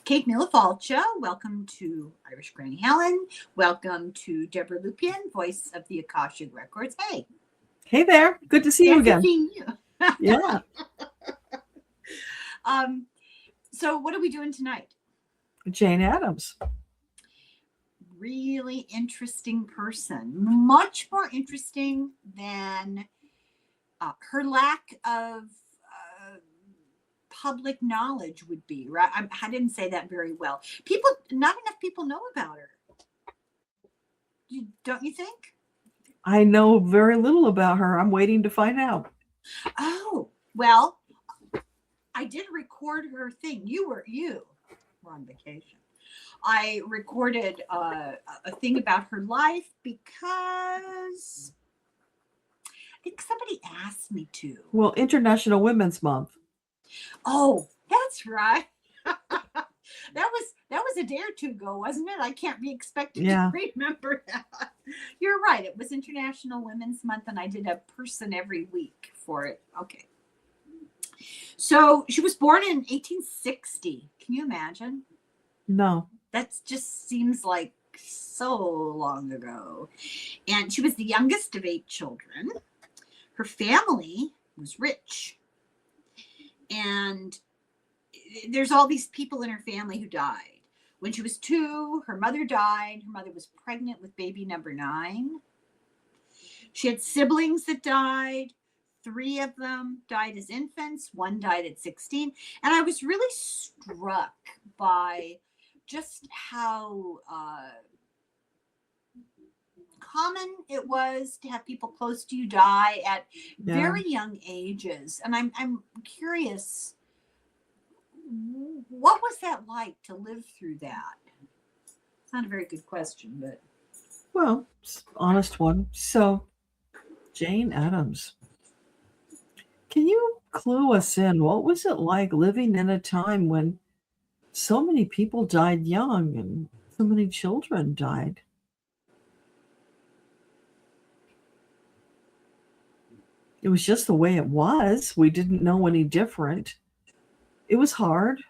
Kate Milifalcha. Welcome to Irish Granny Helen. Welcome to Debbra Lupien, voice of the AKASHIC Records. Hey. Hey there. Good to see you again. Seeing you. Yeah. So what are we doing tonight? Jane Addams. Really interesting person. Much more interesting than her lack of public knowledge would be. Right? I didn't say that very well. Not enough people know about her. Don't you think? I know very little about her. I'm waiting to find out. Oh, well, I did record her thing. You were on vacation. I recorded a thing about her life because I think somebody asked me to. Well, International Women's Month. Oh, that's right. That was a day or two ago, wasn't it? I can't be expected to remember that. You're right. It was International Women's Month, and I did a person every week for it. Okay. So she was born in 1860. Can you imagine? No. That just seems like so long ago. And she was the youngest of 8 children. Her family was rich. And there's all these people in her family who died. When she was 2, her mother died. Her mother was pregnant with baby number 9. She had siblings that died. 3 of them died as infants. 1 died at 16. And I was really struck by just how common it was to have people close to you die at very young ages. And I'm curious, what was that like to live through that? It's not a very good question, but. Well, honest one. So, Jane Addams. Can you clue us in? What was it like living in a time when so many people died young and so many children died? It was just the way it was. We didn't know any different. It was hard,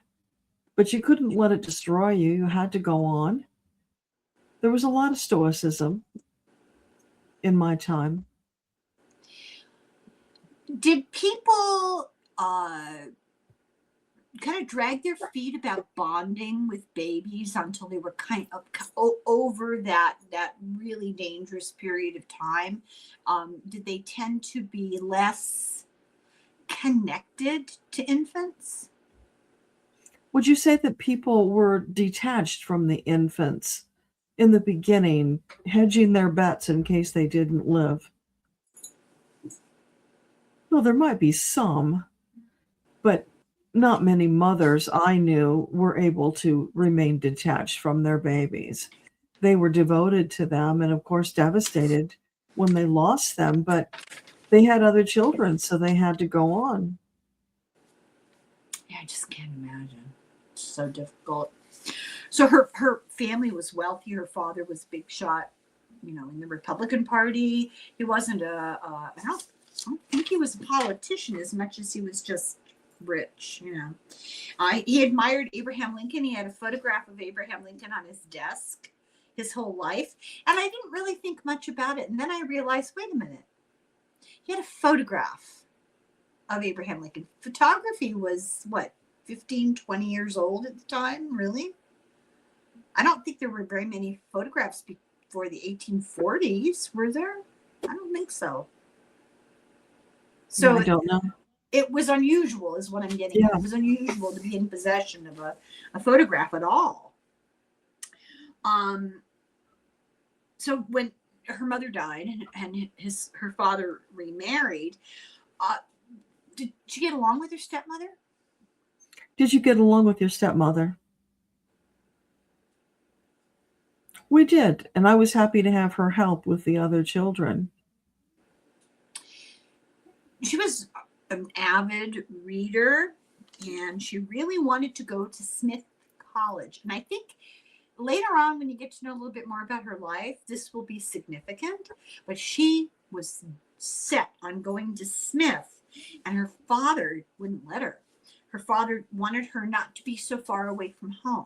but you couldn't let it destroy you. You had to go on. There was a lot of stoicism in my time. Did people kind of drag their feet about bonding with babies until they were kind of over that really dangerous period of time? Did they tend to be less connected to infants? Would you say that people were detached from the infants in the beginning, hedging their bets in case they didn't live? Well, there might be some, but not many mothers I knew were able to remain detached from their babies. They were devoted to them and, of course, devastated when they lost them, but they had other children, so they had to go on. Yeah, I just can't imagine. It's so difficult. So her family was wealthy. Her father was big shot, in the Republican Party. He wasn't I don't think he was a politician as much as he was just rich, He admired Abraham Lincoln. He had a photograph of Abraham Lincoln on his desk his whole life. And I didn't really think much about it. And then I realized, wait a minute. He had a photograph of Abraham Lincoln. Photography was, 15, 20 years old at the time, really? I don't think there were very many photographs before the 1840s, were there? I don't think so. So I don't know. It was unusual, is what I'm getting at. It was unusual to be in possession of a photograph at all. So when her mother died and her father remarried, did she get along with her stepmother? Did you get along with your stepmother? We did, and I was happy to have her help with the other children. She was an avid reader, and she really wanted to go to Smith College. And I think later on, when you get to know a little bit more about her life, this will be significant. But she was set on going to Smith, and her father wouldn't let her. her father wanted her not to be so far away from home.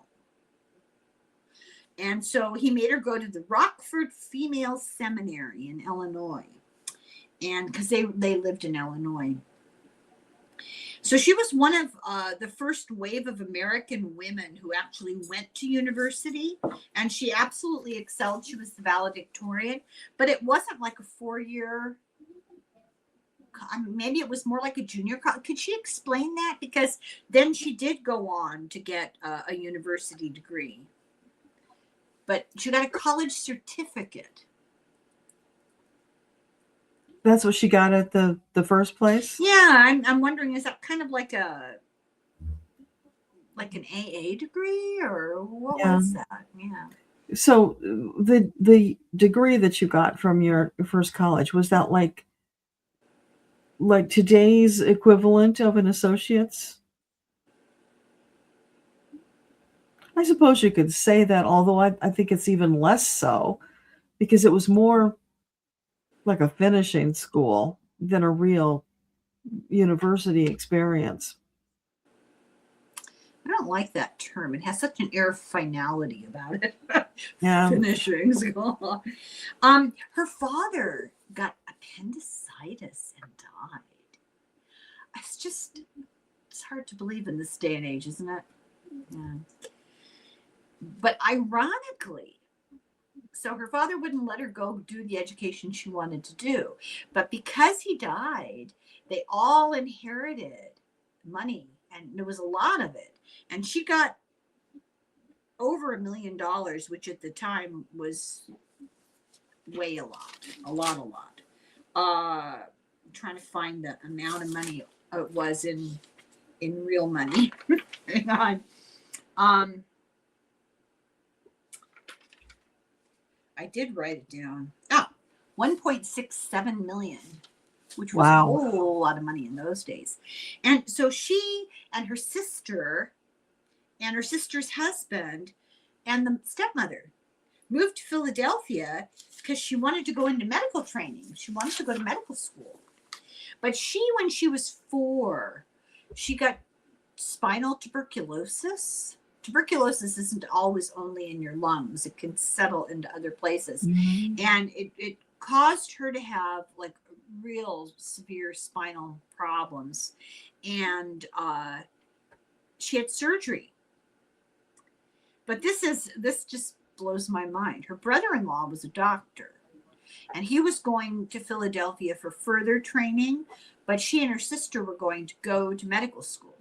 And so he made her go to the Rockford Female Seminary in Illinois. And because they lived in Illinois. So she was one of the first wave of American women who actually went to university, and she absolutely excelled. She was the valedictorian, but it wasn't like a 4-year, maybe it was more like a junior college. Could she explain that? Because then she did go on to get a university degree, but she got a college certificate. That's what she got at the first place? Yeah, I'm wondering, is that kind of like an AA degree, or what was that? Yeah. So the degree that you got from your first college, was that like today's equivalent of an associate's? I suppose you could say that, although I think it's even less so, because it was more like a finishing school than a real university experience. I don't like that term. It has such an air of finality about it. Yeah. Finishing school. Her father got appendicitis and died. It's hard to believe in this day and age, isn't it? Yeah. But ironically, so her father wouldn't let her go do the education she wanted to do. But because he died, they all inherited money, and there was a lot of it. And she got over $1 million, which at the time was way a lot. I'm trying to find the amount of money it was in real money. Hang on. I did write it down. 1.67 million, which was a whole lot of money in those days. And so she and her sister and her sister's husband and the stepmother moved to Philadelphia because she wanted to go into medical training. She wanted to go to medical school. But when she was 4, she got spinal tuberculosis. Tuberculosis isn't always only in your lungs. It can settle into other places. Mm-hmm. And it caused her to have like real severe spinal problems. And she had surgery. But this just blows my mind. Her brother-in-law was a doctor, and he was going to Philadelphia for further training, but she and her sister were going to go to medical school.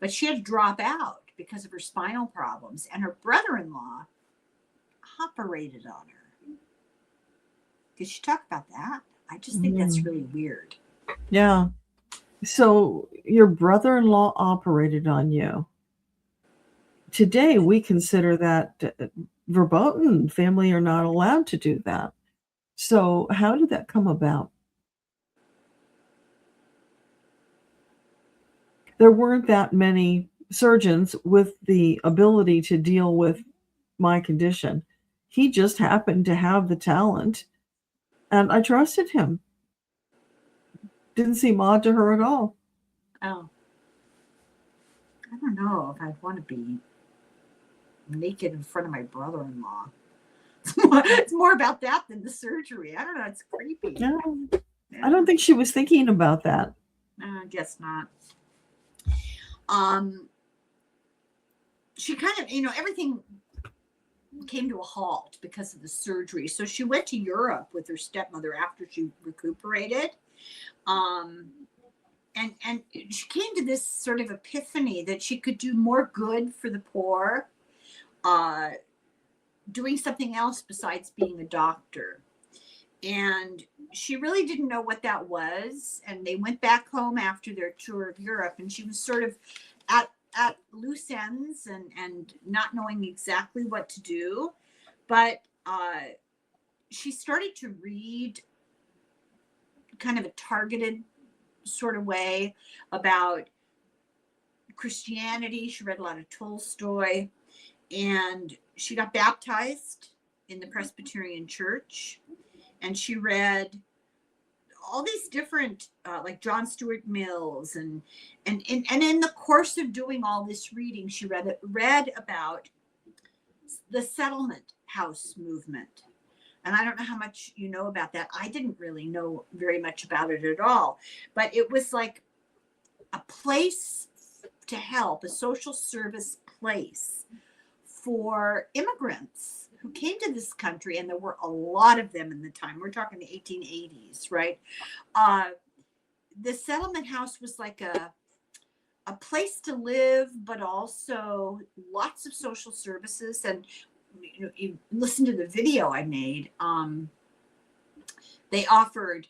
But she had to drop out because of her spinal problems, and her brother-in-law operated on her. Did she talk about that? I just think that's really weird. Yeah. So your brother-in-law operated on you. Today, we consider that verboten. Family are not allowed to do that. So how did that come about? There weren't that many surgeons with the ability to deal with my condition. He just happened to have the talent, and I trusted him. Didn't seem odd to her at all. Oh. I don't know if I'd want to be naked in front of my brother-in-law. It's more about that than the surgery. I don't know. It's creepy. Yeah. I don't think she was thinking about that. I guess not. She kind of, everything came to a halt because of the surgery. So she went to Europe with her stepmother after she recuperated. And she came to this sort of epiphany that she could do more good for the poor, doing something else besides being a doctor. And she really didn't know what that was. And they went back home after their tour of Europe, and she was sort of at loose ends and not knowing exactly what to do. But she started to read kind of a targeted sort of way about Christianity. She read a lot of Tolstoy, and she got baptized in the Presbyterian Church, and she read all these different, like John Stuart Mills, and in the course of doing all this reading, she read about the settlement house movement. And I don't know how much you know about that. I didn't really know very much about it at all, but it was like a place to help, a social service place for immigrants who came to this country, and there were a lot of them in the time. We're talking the 1880s, right? The settlement house was like a place to live, but also lots of social services. And you listen to the video I made. They offered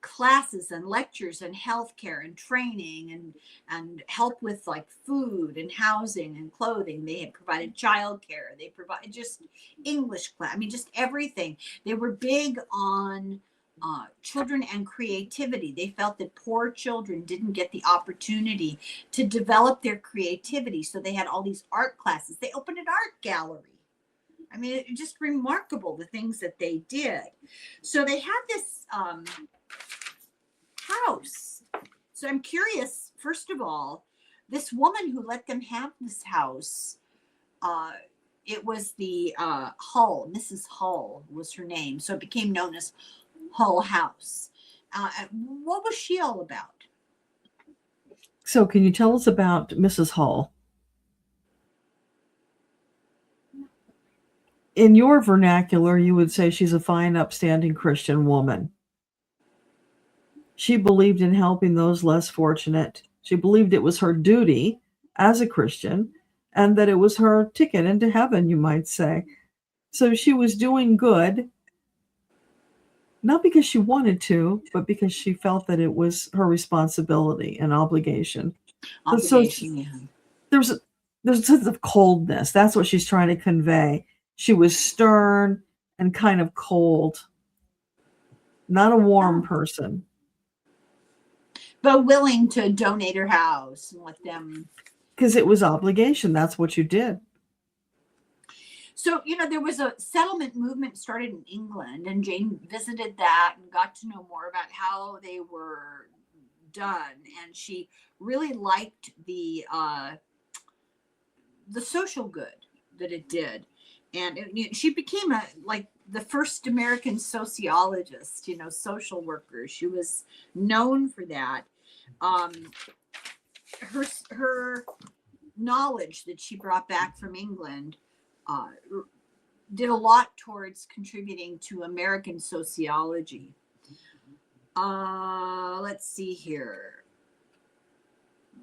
classes and lectures and healthcare and training and help with like food and housing and clothing. They had provided childcare. They provided just English class. I mean, just everything. They were big on children and creativity. They felt that poor children didn't get the opportunity to develop their creativity. So they had all these art classes. They opened an art gallery. I mean, it's just remarkable the things that they did. So they had this house. So I'm curious, first of all, this woman who let them have this house, it was the Hull, Mrs. Hull was her name. So it became known as Hull House. What was she all about? So can you tell us about Mrs. Hull? In your vernacular, you would say she's a fine, upstanding Christian woman. She believed in helping those less fortunate. She believed it was her duty as a Christian and that it was her ticket into heaven, you might say. So she was doing good, not because she wanted to, but because she felt that it was her responsibility and obligation. Obligation, there's a sense of coldness. That's what she's trying to convey. She was stern and kind of cold, not a warm person. But willing to donate her house and let them. Because it was obligation. That's what you did. So, there was a settlement movement started in England, and Jane visited that and got to know more about how they were done. And she really liked the social good that it did. And she became the first American sociologist, social worker. She was known for that. Her knowledge that she brought back from England did a lot towards contributing to American sociology. Let's see here.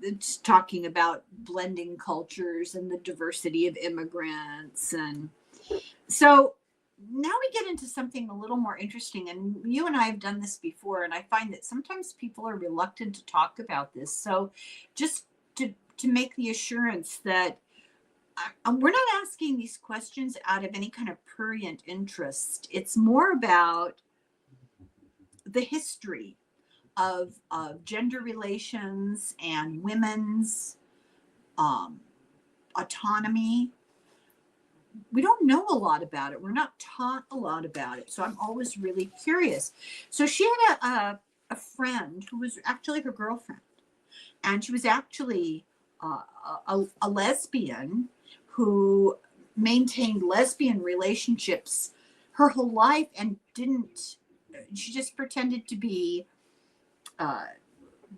It's talking about blending cultures and the diversity of immigrants. And so now we get into something a little more interesting. And you and I have done this before, and I find that sometimes people are reluctant to talk about this. So just to make the assurance that we're not asking these questions out of any kind of prurient interest. It's more about the history of gender relations and women's autonomy. We don't know a lot about it. We're not taught a lot about it. So I'm always really curious. So she had a friend who was actually her girlfriend. And she was actually a lesbian who maintained lesbian relationships her whole life and she just pretended to be,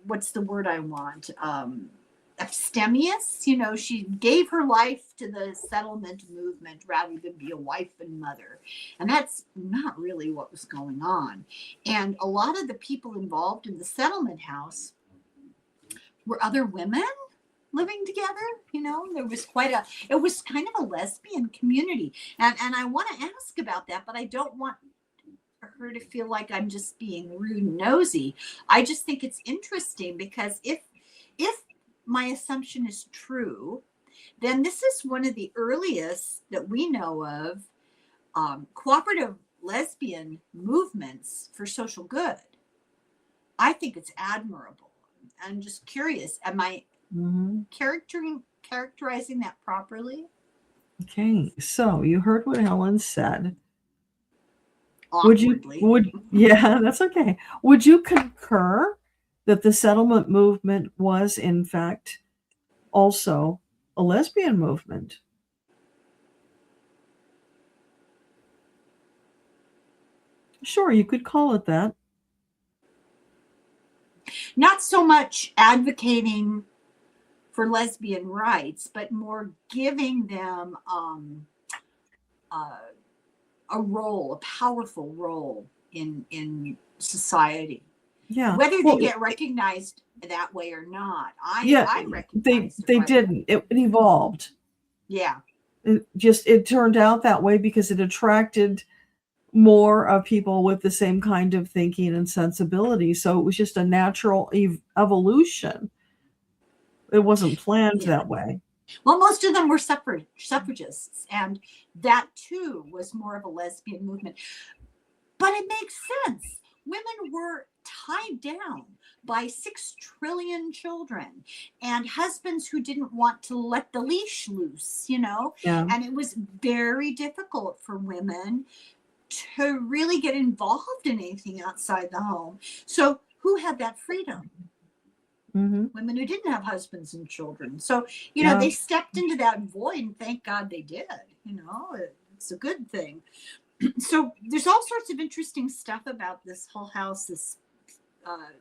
what's the word I want? Abstemious. She gave her life to the settlement movement rather than be a wife and mother. And that's not really what was going on. And a lot of the people involved in the settlement house were other women living together. There was it was kind of a lesbian community. And I want to ask about that, but I don't want her to feel like I'm just being rude and nosy. I just think it's interesting because if my assumption is true, then this is one of the earliest that we know of cooperative lesbian movements for social good. I think it's admirable. I'm just curious. Am I characterizing that properly? Okay, so you heard what Helen said. awkwardly. Yeah, that's okay. Would you concur that the settlement movement was in fact also a lesbian movement? Sure, you could call it that. Not so much advocating for lesbian rights, but more giving them a role, a powerful role in society. Yeah. Whether Well, they get recognized that way or not, yeah, I they recognize it they right didn't. It evolved. Yeah. It turned out that way because it attracted more of people with the same kind of thinking and sensibility. So it was just a natural evolution. It wasn't planned Yeah. that way. Well, most of them were suffragists, and that too was more of a lesbian movement. But it makes sense. Women were tied down by 6 trillion children and husbands who didn't want to let the leash loose, Yeah. and it was very difficult for women to really get involved in anything outside the home. So who had that freedom? Mm-hmm. Women who didn't have husbands and children. So, Yeah. they stepped into that void, and thank God they did. It's a good thing. So there's all sorts of interesting stuff about this Hull House, this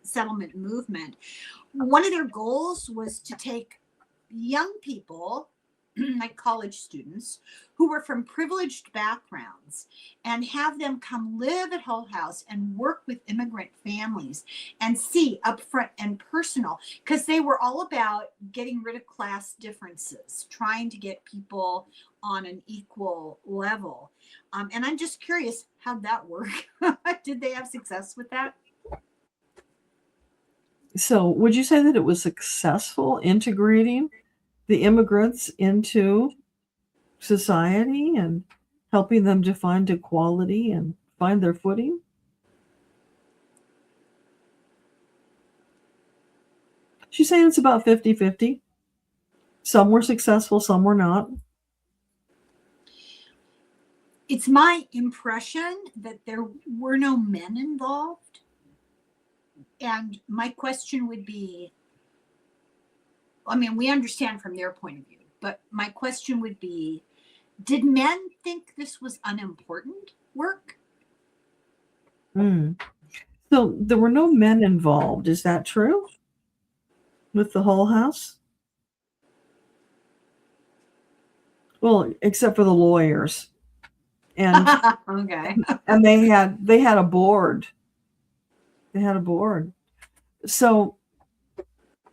settlement movement. One of their goals was to take young people, like college students, who were from privileged backgrounds and have them come live at Hull House and work with immigrant families and see upfront and personal, because they were all about getting rid of class differences, trying to get people on an equal level. And I'm just curious, how'd that work? Did they have success with that? So would you say that it was successful integrating the immigrants into society and helping them to find equality and find their footing? She's saying it's about 50-50. Some were successful, some were not. It's my impression that there were no men involved. And my question would be, we understand from their point of view, but my question would be, did men think this was unimportant work? So there were no men involved. Is that true? With the Hull House? Well, except for the lawyers. And Okay. and they had a board. They had a board. So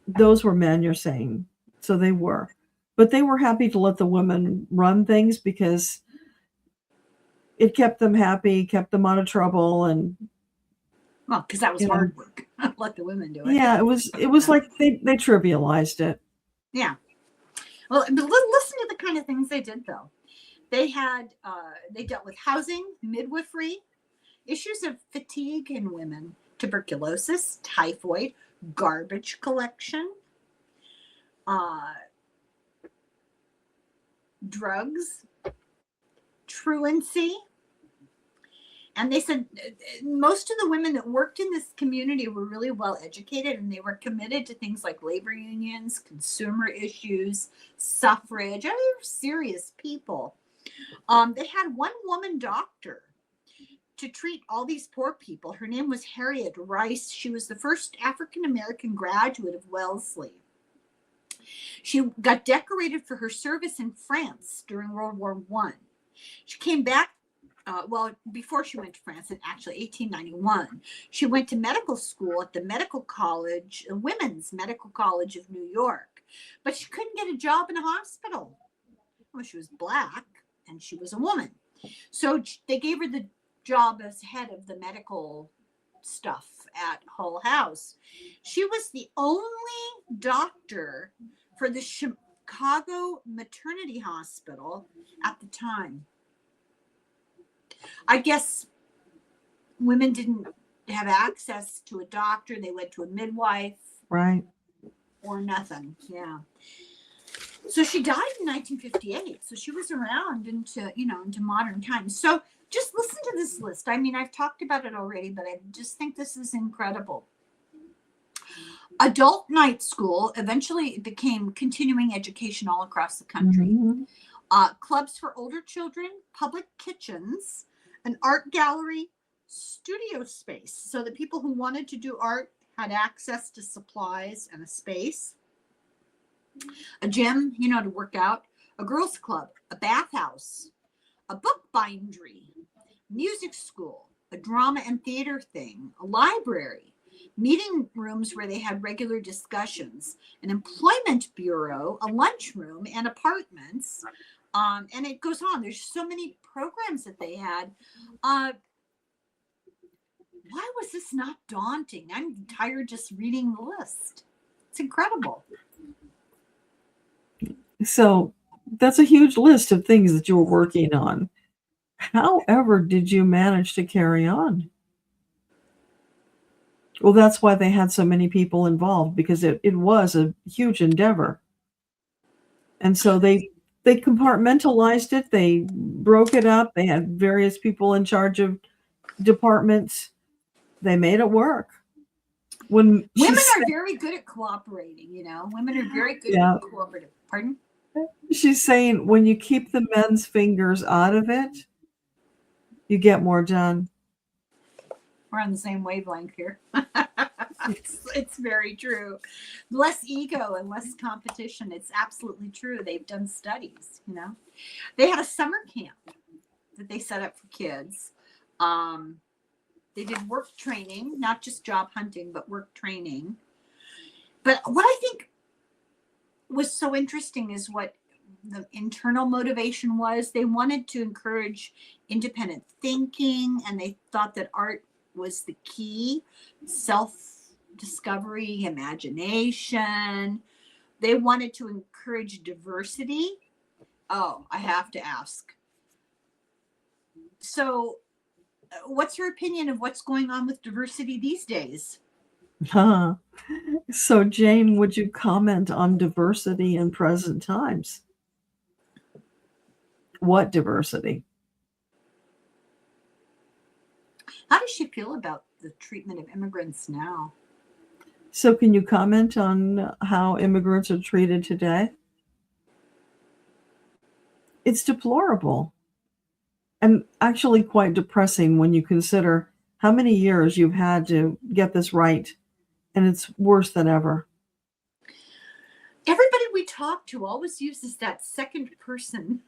those were men, you're saying. So they were. But they were happy to let the women run things because it kept them happy, kept them out of trouble, and because that was hard work. Let the women do it. Yeah, it was like they trivialized it. Yeah. Well, but listen to the kind of things they did, though. They dealt with housing, midwifery, issues of fatigue in women, tuberculosis, typhoid, garbage collection, drugs, truancy. And they said most of the women that worked in this community were really well educated, and they were committed to things like labor unions, consumer issues, suffrage. They were serious people. They had one woman doctor to treat all these poor people. Her name was Harriet Rice. She was the first African-American graduate of Wellesley. She got decorated for her service in France during World War I. She came back, before she went to France in actually 1891, she went to medical school at the Women's Medical College of New York, but she couldn't get a job in a hospital. Well, she was Black and she was a woman. So they gave her the job as head of the medical stuff at Hull House. She was the only doctor for the Chicago Maternity Hospital at the time. I guess women didn't have access to a doctor. They went to a midwife. Right. Or nothing. Yeah. So she died in 1958. So she was around into modern times. So just listen to this list. I mean, I've talked about it already, but I just think this is incredible. Adult night school eventually became continuing education all across the country. Mhm. Clubs for older children, public kitchens, an art gallery, studio space. So the people who wanted to do art had access to supplies and a space. A gym, to work out, a girls' club, a bathhouse, a book bindery, music school, a drama and theater thing, a library, meeting rooms where they had regular discussions, an employment bureau, a lunchroom, and apartments. And it goes on. There's so many programs that they had. Why was this not daunting? I'm tired just reading the list. It's incredible. So that's a huge list of things that you were working on. However, did you manage to carry on? Well, that's why they had so many people involved, because it was a huge endeavor. And so they compartmentalized it. They broke it up. They had various people in charge of departments. They made it work. When women are very good at cooperating, women are very good at cooperative. Pardon? She's saying when you keep the men's fingers out of it, you get more done. We're on the same wavelength here. It's very true. Less ego and less competition. It's absolutely true. They've done studies, They had a summer camp that they set up for kids. They did work training, not just job hunting, but work training. But what I think was so interesting is what the internal motivation was. They wanted to encourage independent thinking, and they thought that art was the key. Self-discovery, imagination. They wanted to encourage diversity. Oh, I have to ask. So, what's your opinion of what's going on with diversity these days? So, Jane, would you comment on diversity in present times? What diversity? How does she feel about the treatment of immigrants now? So, can you comment on how immigrants are treated today? It's deplorable and actually quite depressing when you consider how many years you've had to get this right, and it's worse than ever. Everybody we talk to always uses that second person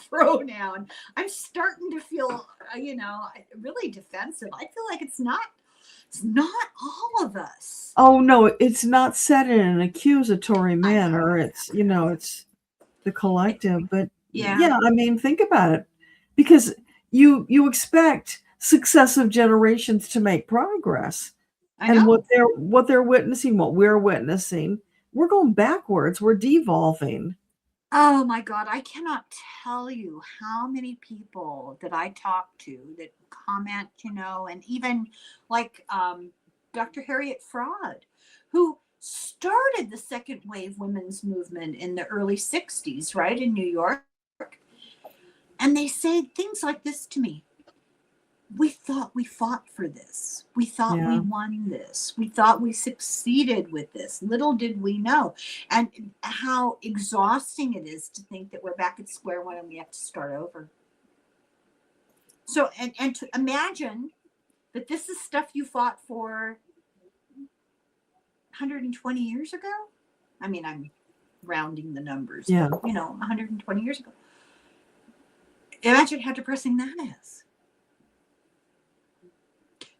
pronoun. I'm starting to feel, really defensive. I feel like it's not all of us. Oh no, it's not said in an accusatory manner. It's it's the collective. But yeah, I mean, think about it, because you expect successive generations to make progress, and what they're witnessing, what we're witnessing, we're going backwards. We're devolving. Oh my God, I cannot tell you how many people that I talk to that comment, and even like Dr. Harriet Fraud, who started the second wave women's movement in the early 60s, right, in New York. And they say things like this to me. We thought we fought for this. We thought we won this. We thought we succeeded with this. Little did we know. And how exhausting it is to think that we're back at square one and we have to start over. So, and to imagine that this is stuff you fought for 120 years ago. I mean, I'm rounding the numbers. Yeah. But, 120 years ago. Imagine how depressing that is.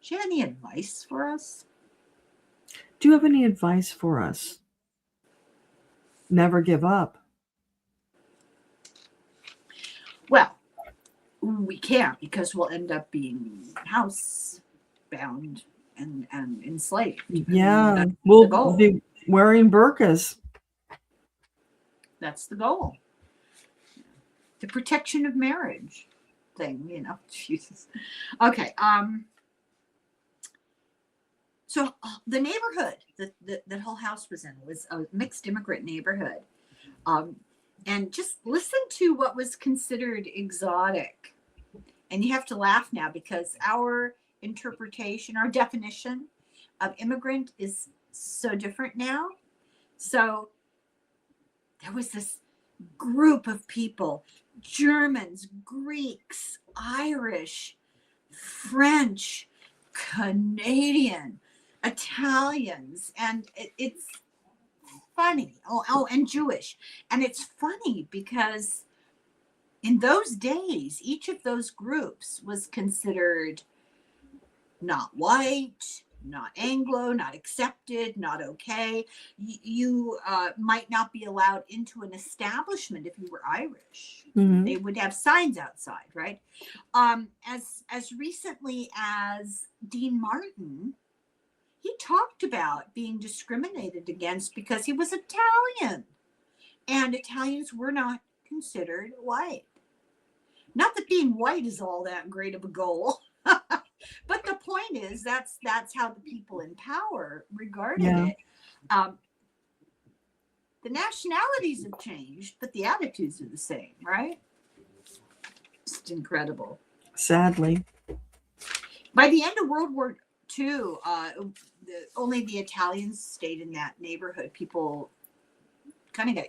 Do you have any advice for us? Do you have any advice for us? Never give up. Well, we can't, because we'll end up being housebound and enslaved. Yeah, we'll be wearing burqas. That's the goal. The protection of marriage thing, Jesus. Okay. So the neighborhood that whole house was in was a mixed immigrant neighborhood. And just listen to what was considered exotic And you have to laugh now because our interpretation, our definition of immigrant is so different now. So there was this group of people, Germans, Greeks, Irish, French, Canadian, Italians, and it's funny. Oh, and Jewish. And it's funny because in those days, each of those groups was considered not white, not Anglo, not accepted, not okay. You might not be allowed into an establishment if you were Irish. Mhm. They would have signs outside, right? As recently as Dean Martin, he talked about being discriminated against because he was Italian, and Italians were not considered white. Not that being white is all that great of a goal. But the point is, that's how the people in power regarded it. The nationalities have changed, but the attitudes are the same, right? Just incredible. Sadly. By the end of World War II, only the Italians stayed in that neighborhood. People kind of got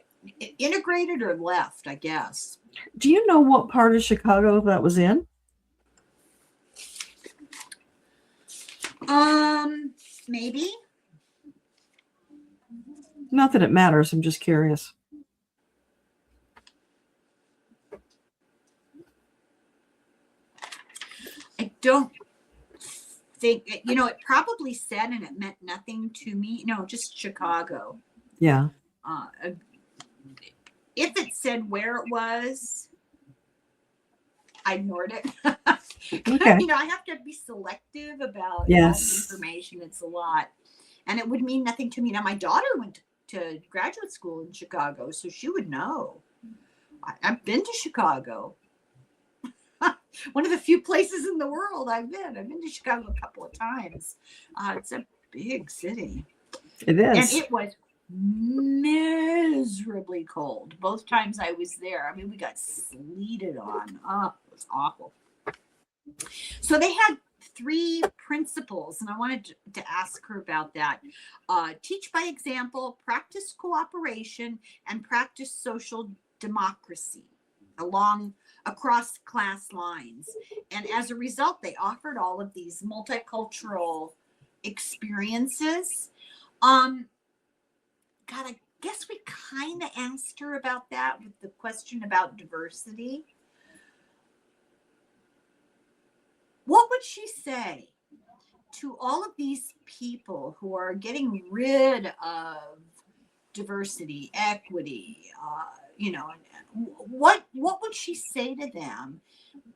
integrated or left, I guess. Do you know what part of Chicago that was in? Maybe. Not that it matters. I'm just curious. I don't think, it probably said, and it meant nothing to me. No, just Chicago. Yeah. If it said where it was, I ignored it. Okay. I have to be selective about all Yes. the information. It's a lot. And it would mean nothing to me. Now, my daughter went to graduate school in Chicago, so she would know. I've been to Chicago. One of the few places in the world I've been. I've been to Chicago a couple of times. It's a big city. It is. And it was miserably cold. Both times I was there. I mean, we got sleeted on. Oh, it was awful. So they had 3 principles, and I wanted to ask her about that. Teach by example, practice cooperation, and practice social democracy across class lines. And as a result, they offered all of these multicultural experiences. God, I guess we kind of asked her about that with the question about diversity. What would she say to all of these people who are getting rid of diversity, equity, what would she say to them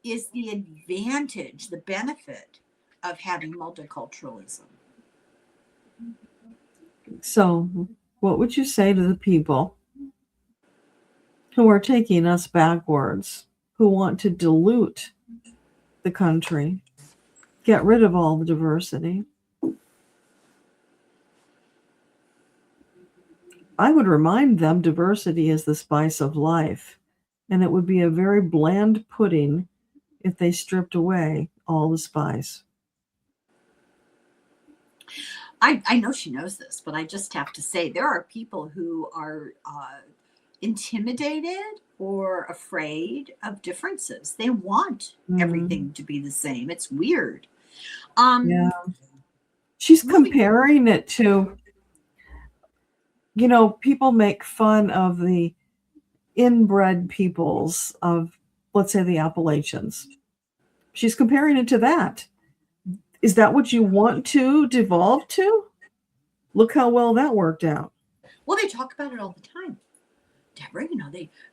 is the advantage, the benefit of having multiculturalism? So, what would you say to the people who are taking us backwards, who want to dilute the country, get rid of all the diversity? I would remind them diversity is the spice of life, and it would be a very bland pudding if they stripped away all the spice. I know she knows this, but I just have to say there are people who are intimidated or afraid of differences. They want everything to be the same. It's weird. Yeah. She's comparing it to, people make fun of the inbred peoples of, let's say, the Appalachians. She's comparing it to that. Is that what you want to devolve to? Look how well that worked out. Well, they talk about it all the time, Deborah.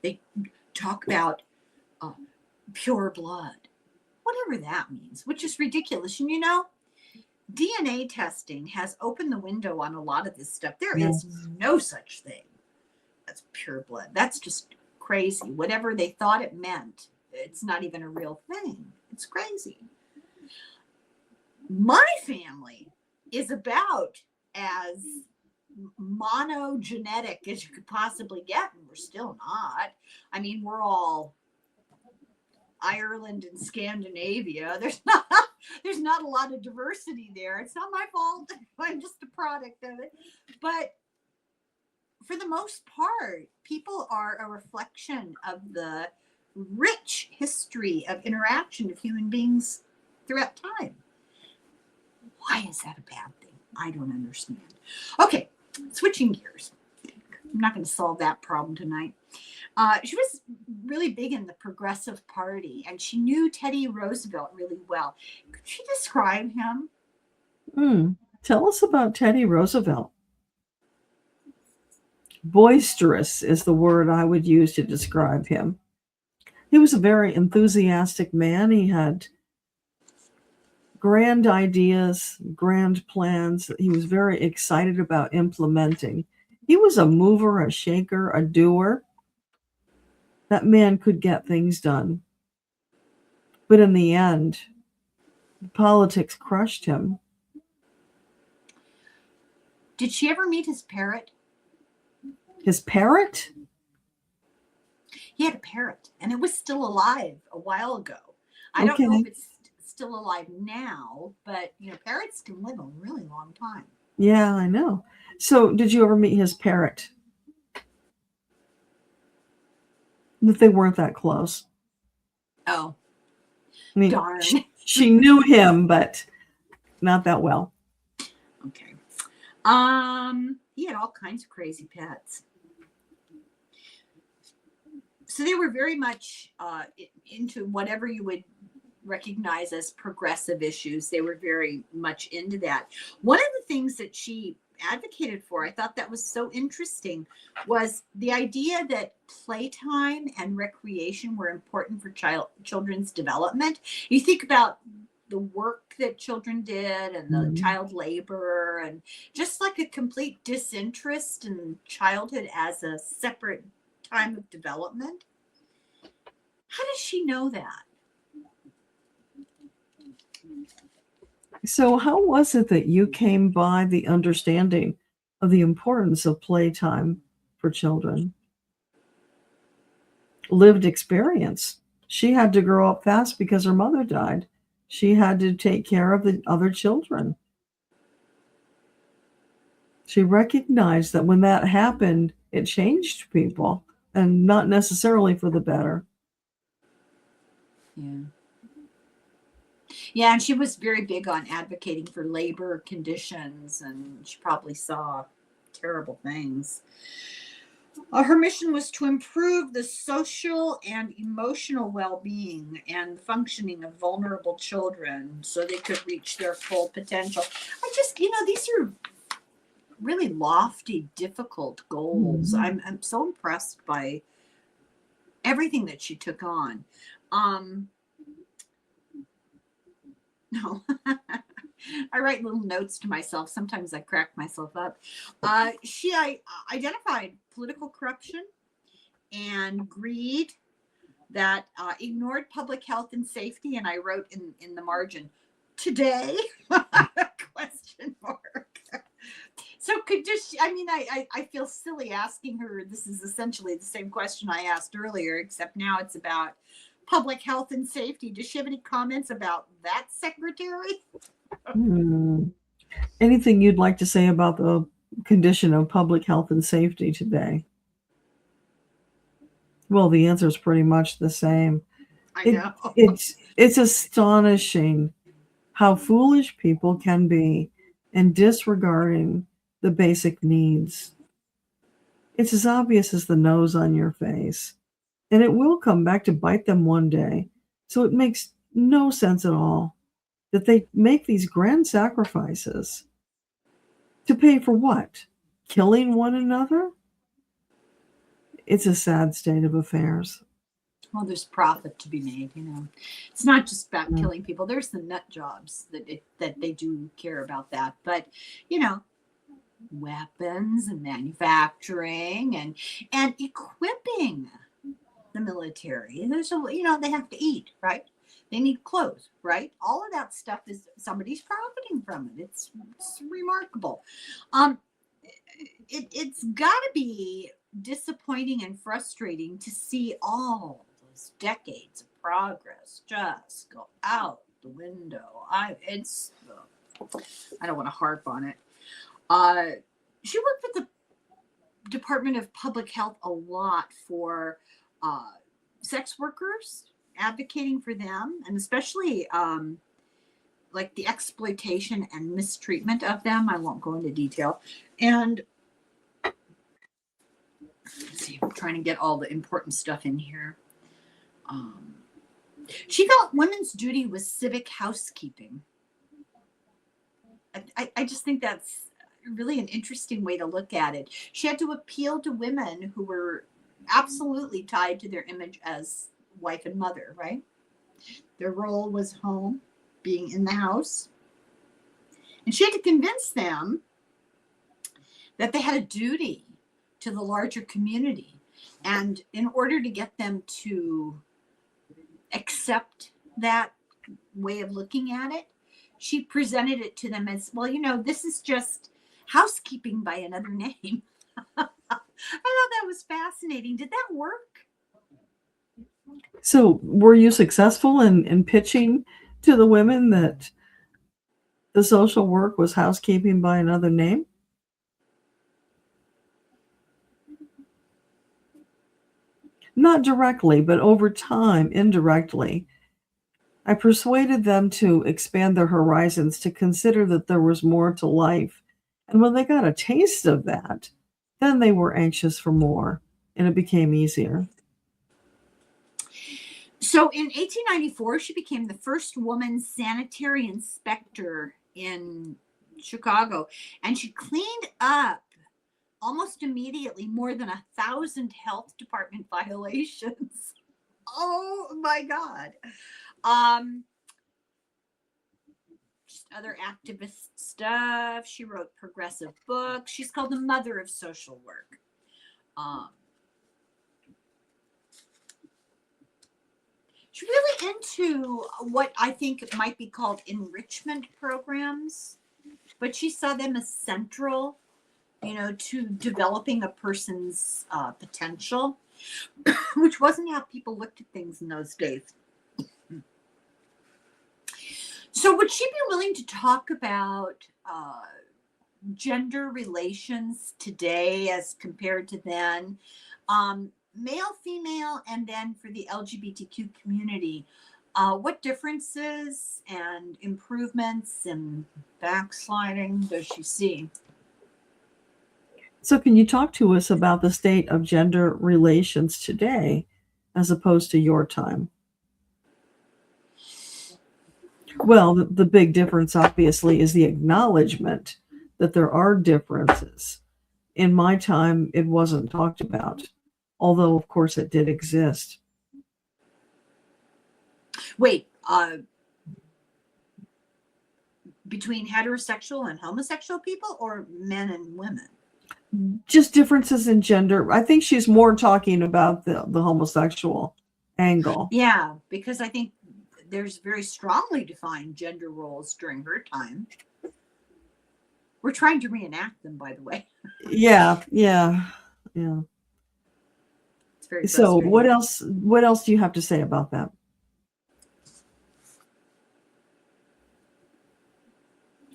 They talk about pure blood, whatever that means, which is ridiculous. And DNA testing has opened the window on a lot of this stuff. There is no such thing as pure blood. That's just crazy. Whatever they thought it meant, it's not even a real thing. It's crazy. My family is about as monogenetic as you could possibly get, and we're still not. I mean, we're all Ireland and Scandinavia. There's not a lot of diversity there. It's not my fault. I'm just a product of it. But for the most part, people are a reflection of the rich history of interaction of human beings throughout time. Why is that a bad thing? I don't understand. Okay, switching gears. I'm not going to solve that problem tonight. She was really big in the Progressive Party, and she knew Teddy Roosevelt really well. Could she describe him? Tell us about Teddy Roosevelt. Boisterous is the word I would use to describe him. He was a very enthusiastic man. He had grand ideas, grand plans that he was very excited about implementing. He was a mover, a shaker, a doer. That man could get things done. But in the end, politics crushed him. Did she ever meet his parrot? His parrot? He had a parrot, and it was still alive a while ago. I don't know if it's still alive now, but parrots can live a really long time. Yeah, I know. So did you ever meet his parrot? That they weren't that close. Oh, I mean, darn. She knew him, but not that well. Okay. He had all kinds of crazy pets. So they were very much into whatever you would recognize as progressive issues. They were very much into that. One of the things that she advocated for, I thought that was so interesting, was the idea that playtime and recreation were important for children's development. You think about the work that children did and the child labor, and just like a complete disinterest in childhood as a separate time of development. How does she know that? So how was it that you came by the understanding of the importance of playtime for children? Lived experience. She had to grow up fast because her mother died. She had to take care of the other children. She recognized that when that happened, it changed people, and not necessarily for the better. Yeah. Yeah, and she was very big on advocating for labor conditions, and she probably saw terrible things. Her mission was to improve the social and emotional well-being and functioning of vulnerable children so they could reach their full potential. These are really lofty, difficult goals. I'm so impressed by everything that she took on. No, I write little notes to myself. Sometimes I crack myself up. She identified political corruption and greed that ignored public health and safety. And I wrote in the margin, today, question mark. So I feel silly asking her. This is essentially the same question I asked earlier, except now it's about public health and safety. Does she have any comments about that, Secretary? Anything you'd like to say about the condition of public health and safety today? Well, the answer is pretty much the same. I know. It's astonishing how foolish people can be in disregarding the basic needs. It's as obvious as the nose on your face, and it will come back to bite them one day. So it makes no sense at all that they make these grand sacrifices to pay for what? Killing one another? It's a sad state of affairs. Well, there's profit to be made, It's not just about killing people. There's the nut jobs that they do care about that. But, weapons and manufacturing and equipping the military. There's they have to eat, right? They need clothes, right? All of that stuff is somebody's profiting from it. It's remarkable. It's got to be disappointing and frustrating to see all those decades of progress just go out the window. I don't want to harp on it. She worked with the Department of Public Health a lot for sex workers, advocating for them, and especially like the exploitation and mistreatment of them. I won't go into detail. And let's see, I'm trying to get all the important stuff in here. She felt women's duty was civic housekeeping. I just think that's really an interesting way to look at it. She had to appeal to women who were absolutely tied to their image as wife and mother, right? Their role was home, being in the house. And she had to convince them that they had a duty to the larger community. And in order to get them to accept that way of looking at it, she presented it to them as, well, this is just housekeeping by another name. I thought that was fascinating. Did that work? So were you successful in pitching to the women that the social work was housekeeping by another name? Not directly, but over time, indirectly. I persuaded them to expand their horizons, to consider that there was more to life. And when they got a taste of that, then they were anxious for more, and it became easier. So in 1894, she became the first woman sanitary inspector in Chicago, and she cleaned up almost immediately more than 1,000 health department violations. Oh my God. Just other activist stuff. She wrote progressive books. She's called the mother of social work. She's really into what I think might be called enrichment programs, but she saw them as central, to developing a person's potential, which wasn't how people looked at things in those days. So would she be willing to talk about gender relations today as compared to then? Male, female, and then for the LGBTQ community, what differences and improvements and backsliding does she see? So can you talk to us about the state of gender relations today as opposed to your time? Well, the big difference, obviously, is the acknowledgement that there are differences. In my time, it wasn't talked about, although, of course, it did exist. Wait, between heterosexual and homosexual people, or men and women? Just differences in gender. I think she's more talking about the homosexual angle. Yeah, because I think there's very strongly defined gender roles during her time. We're trying to reenact them, by the way. Yeah. It's very So frustrating. what else do you have to say about that?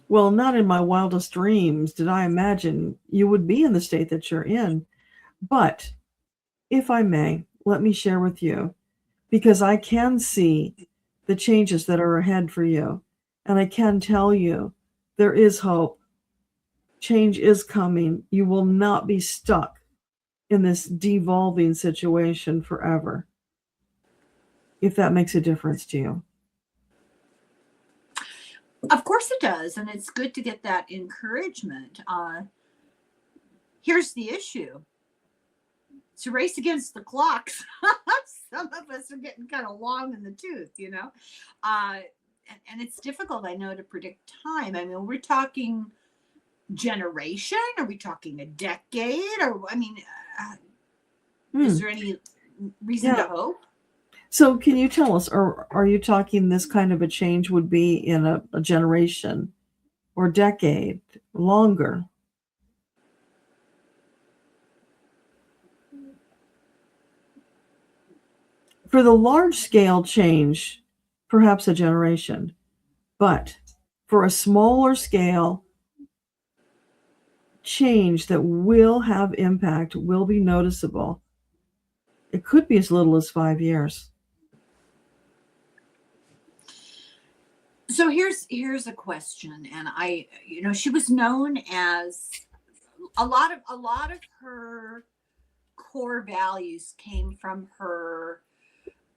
Well, not in my wildest dreams did I imagine you would be in the state that you're in. But if I may, let me share with you, because I can see the changes that are ahead for you. And I can tell you there is hope. Change is coming. You will not be stuck in this devolving situation forever, if that makes a difference to you. Of course it does, and it's good to get that encouragement. Here's the issue. It's a race against the clocks. Some of us are getting kind of long in the tooth, and it's difficult, I know, to predict time. I mean, we're talking generation? Are we talking a decade? Or, is there any reason to hope? So can you tell us, or are you talking this kind of a change would be in a generation or decade, longer? For the large scale change, perhaps a generation, but for a smaller scale change that will have impact, will be noticeable, it could be as little as 5 years. So here's a question, and she was known as a lot of her core values came from her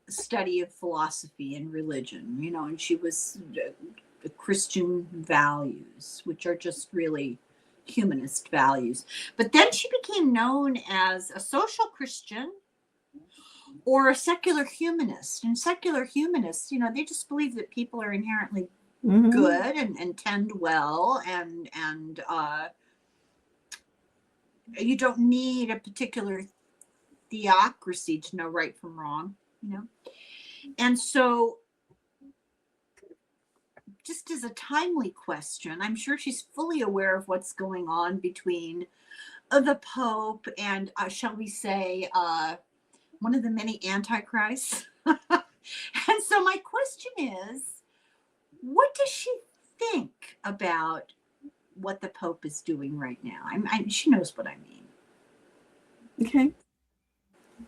study of philosophy and religion, and she was the Christian values, which are just really humanist values. But then she became known as a social Christian or a secular humanist. And secular humanists, they just believe that people are inherently good and tend well, and you don't need a particular theocracy to know right from wrong, And so, just as a timely question, I'm sure she's fully aware of what's going on between the Pope and, shall we say, one of the many antichrists. And so my question is, what does she think about what the Pope is doing right now? She knows what I mean. Okay.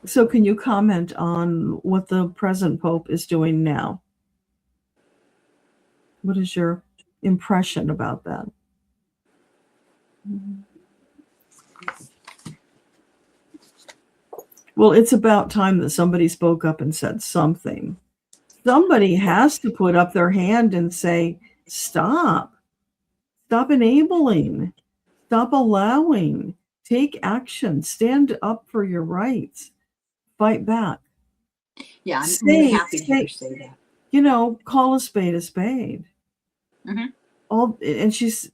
So can you comment on what the present Pope is doing now? What is your impression about that? Well, it's about time that somebody spoke up and said something. Somebody has to put up their hand and say, stop enabling, stop allowing, take action, stand up for your rights, fight back. Yeah, I'm really happy to hear her say that. Call a spade a spade. And she's,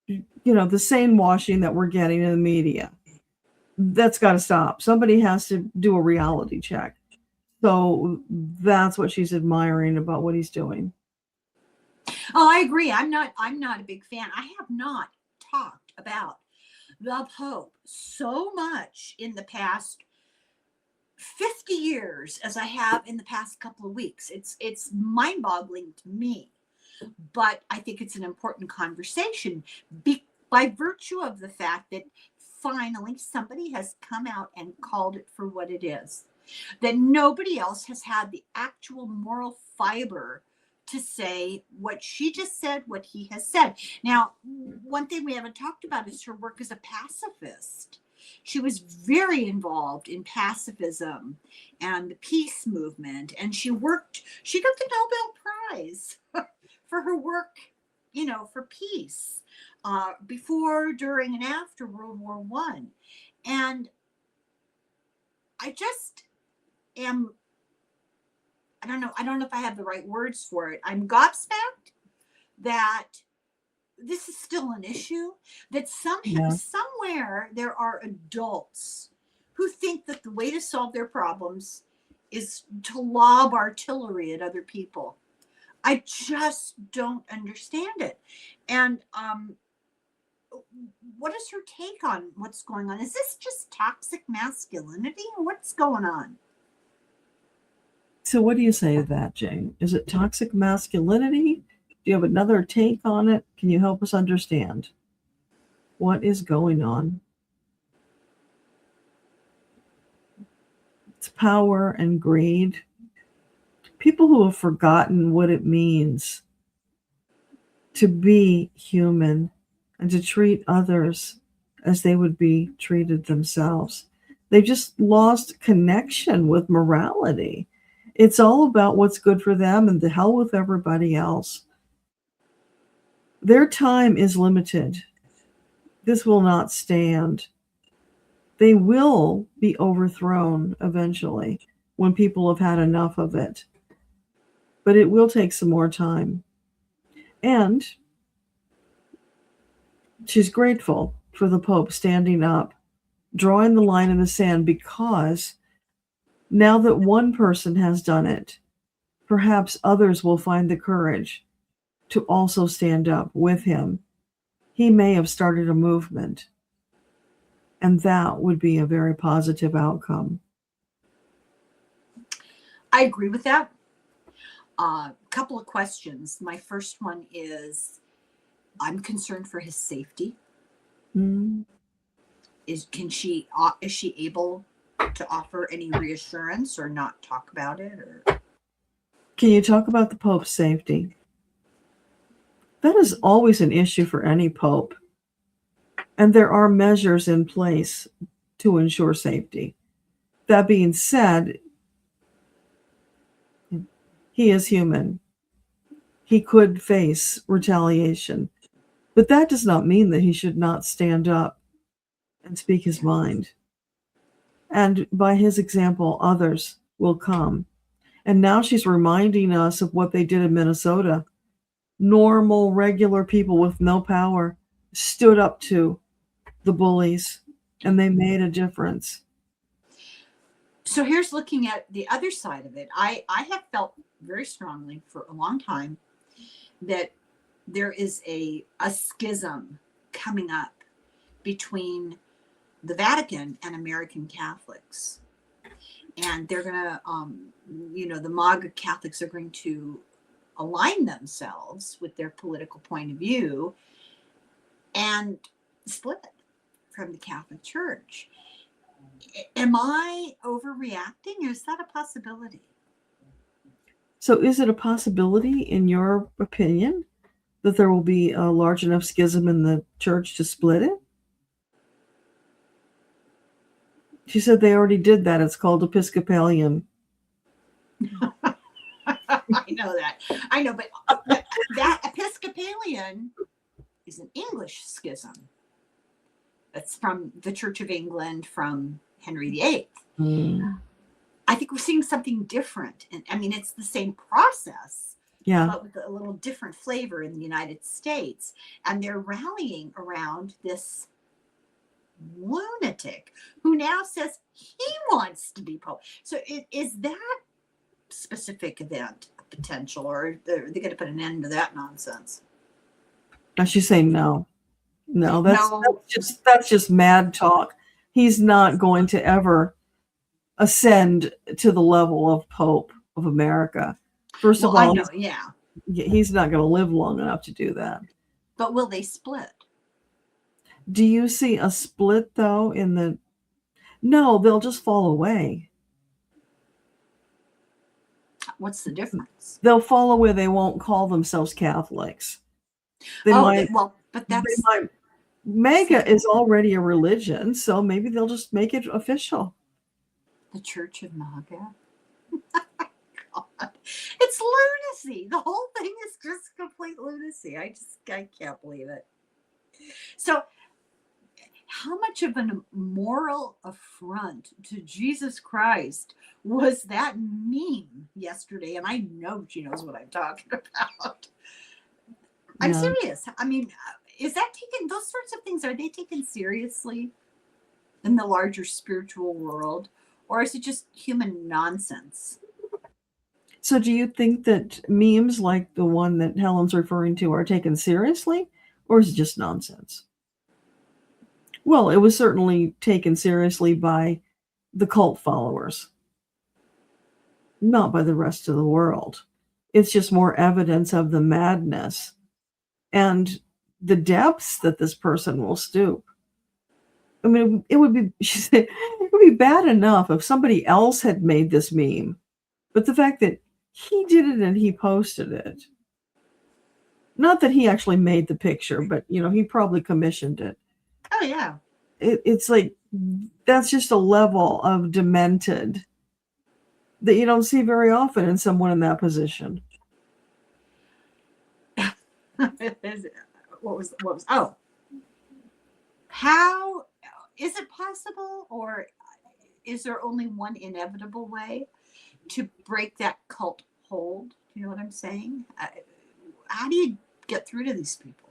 the sane washing that we're getting in the media, that's got to stop. Somebody has to do a reality check. So that's what she's admiring about what he's doing. Oh, I agree. I'm not a big fan. I have not talked about the Pope so much in the past 50 years as I have in the past couple of weeks. It's mind-boggling to me, but I think it's an important conversation by virtue of the fact that finally somebody has come out and called it for what it is, that nobody else has had the actual moral fiber to say what she just said, what he has said. Now, one thing we haven't talked about is her work as a pacifist. She was very involved in pacifism and the peace movement, and she got the Nobel Prize for her work, for peace, before, during, and after World War I. And I just am, I don't know if I have the right words for it. I'm gobsmacked that this is still an issue, that somewhere there are adults who think that the way to solve their problems is to lob artillery at other people. I just don't understand it. And what is your take on what's going on? Is this just toxic masculinity, or what's going on? So what do you say to that, Jane? Is it toxic masculinity? Do you have another take on it? Can you help us understand what is going on? It's power and greed. People who have forgotten what it means to be human and to treat others as they would be treated themselves. They've just lost connection with morality. It's all about what's good for them and the hell with everybody else. Their time is limited. This will not stand. They will be overthrown eventually when people have had enough of it. But it will take some more time. And she's grateful for the Pope standing up, drawing the line in the sand, because now that one person has done it, perhaps others will find the courage to also stand up with him. He may have started a movement, and that would be a very positive outcome. I agree with that. Couple of questions. My first one is, I'm concerned for his safety. Mm. Is she able to offer any reassurance or not talk about it? Or Can you talk about the Pope's safety? That is always an issue for any Pope. And there are measures in place to ensure safety. That being said, he is human. He could face retaliation. But that does not mean that he should not stand up and speak his mind. And by his example, others will come. And now she's reminding us of what they did in Minnesota. Normal, regular people with no power stood up to the bullies, and they made a difference. So here's looking at the other side of it. I have felt very strongly for a long time that there is a schism coming up between the Vatican and American Catholics. And they're going to, the MAGA Catholics are going to align themselves with their political point of view and split from the Catholic Church. Am I overreacting, or is that a possibility? So is it a possibility, in your opinion, that there will be a large enough schism in the church to split it? She said they already did that. It's called Episcopalian. I know that. I know, but that Episcopalian is an English schism. That's from the Church of England, from Henry VIII. Mm. I think we're seeing something different. And I mean, it's the same process, Yeah. but with a little different flavor in the United States. And they're rallying around this lunatic who now says he wants to be Pope. So is that specific event a potential, or are they going to put an end to that nonsense? Now she's saying no. No, that's just mad talk. He's not going to ever ascend to the level of Pope of America. First of all, I know, he's not going to live long enough to do that. But will they split? Do you see a split, though, No, they'll just fall away. What's the difference? They'll fall away. They won't call themselves Catholics. MAGA is already a religion, so maybe they'll just make it official. The Church of MAGA? God. It's lunacy. The whole thing is just complete lunacy. I can't believe it. So, how much of a moral affront to Jesus Christ was that meme yesterday? And I know she knows what I'm talking about. I'm serious. I mean, is that taken, those sorts of things, are they taken seriously in the larger spiritual world? Or is it just human nonsense? So do you think that memes like the one that Helen's referring to are taken seriously? Or is it just nonsense? Well, it was certainly taken seriously by the cult followers, not by the rest of the world. It's just more evidence of the madness and the depths that this person will stoop. I mean, it would be bad enough if somebody else had made this meme, but the fact that he did it and he posted it, not that he actually made the picture, but he probably commissioned it. Oh yeah. It's like, that's just a level of demented that you don't see very often in someone in that position. How is it possible, or is there only one inevitable way to break that cult hold? You know what I'm saying? How do you get through to these people?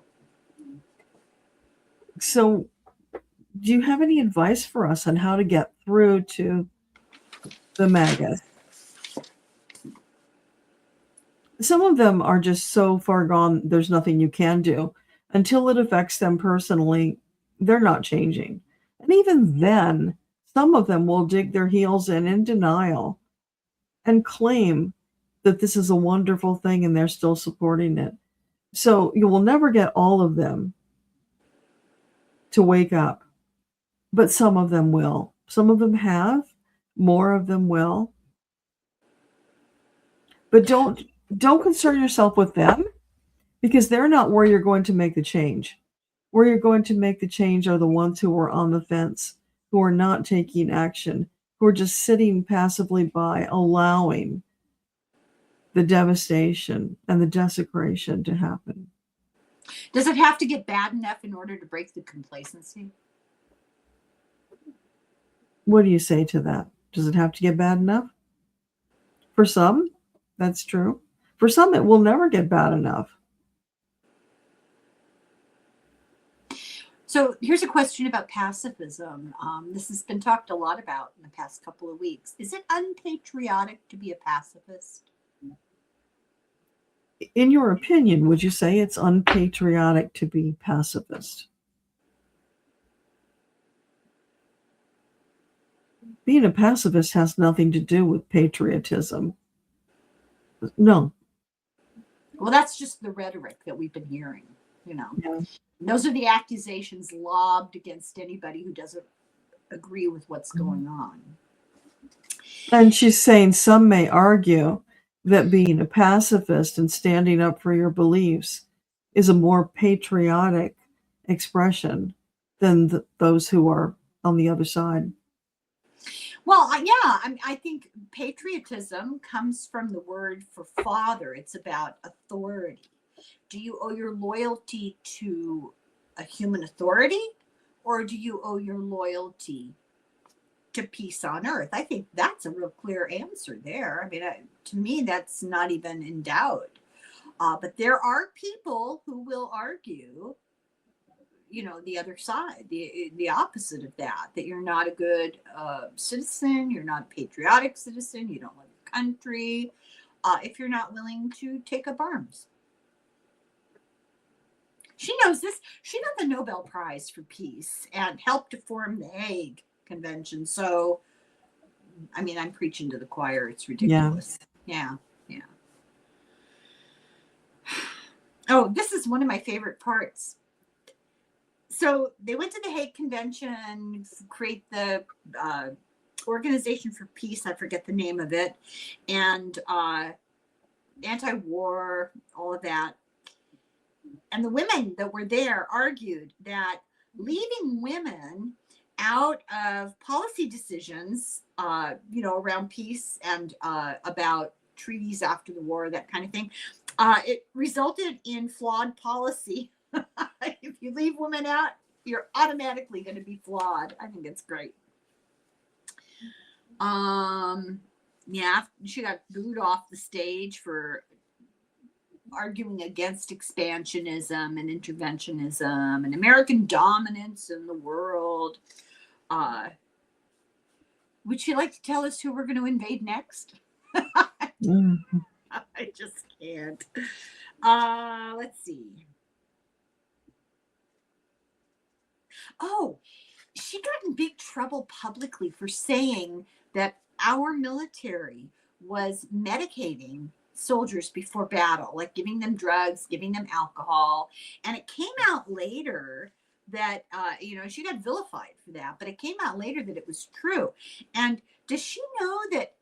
So do you have any advice for us on how to get through to the MAGA? Some of them are just so far gone, there's nothing you can do. Until it affects them personally, they're not changing. And even then, some of them will dig their heels in denial. and claim that this is a wonderful thing and they're still supporting it. So you will never get all of them to wake up, but some of them will. Some of them have, more of them will. But don't concern yourself with them, because they're not where you're going to make the change. Where you're going to make the change are the ones who are on the fence, who are not taking action, who are just sitting passively by, allowing the devastation and the desecration to happen. Does it have to get bad enough in order to break the complacency? What do you say to that? Does it have to get bad enough? For some, that's true. For some, it will never get bad enough. So here's a question about pacifism. This has been talked a lot about in the past couple of weeks. Is it unpatriotic to be a pacifist? In your opinion, would you say it's unpatriotic to be pacifist? Being a pacifist has nothing to do with patriotism. No. Well, that's just the rhetoric that we've been hearing, you know. Yeah. Those are the accusations lobbed against anybody who doesn't agree with what's going on. And she's saying some may argue that being a pacifist and standing up for your beliefs is a more patriotic expression than those who are on the other side. Well, yeah, I think patriotism comes from the word for father. It's about authority. Do you owe your loyalty to a human authority, or do you owe your loyalty to peace on earth? I think that's a real clear answer there. I mean, to me, that's not even in doubt. But there are people who will argue, you know, the other side, the opposite of that you're not a good citizen, you're not a patriotic citizen, you don't love your country, if you're not willing to take up arms. She knows this. She got the Nobel Prize for Peace and helped to form the Hague Convention. So, I mean, I'm preaching to the choir. It's ridiculous. Yeah. Oh, this is one of my favorite parts. So they went to the Hague Convention, create the Organization for Peace. I forget the name of it. And anti-war, all of that. And the women that were there argued that leaving women out of policy decisions, you know, around peace and about treaties after the war, that kind of thing, it resulted in flawed policy. If you leave women out, you're automatically going to be flawed. I think it's great. Yeah, she got booed off the stage for arguing against expansionism and interventionism and American dominance in the world. Would you like to tell us who we're going to invade next? I just can't. Let's see. Oh, she got in big trouble publicly for saying that our military was medicating soldiers before battle, like giving them drugs, giving them alcohol. And it came out later that, you know, she got vilified for that, but it came out later that it was true. And does she know that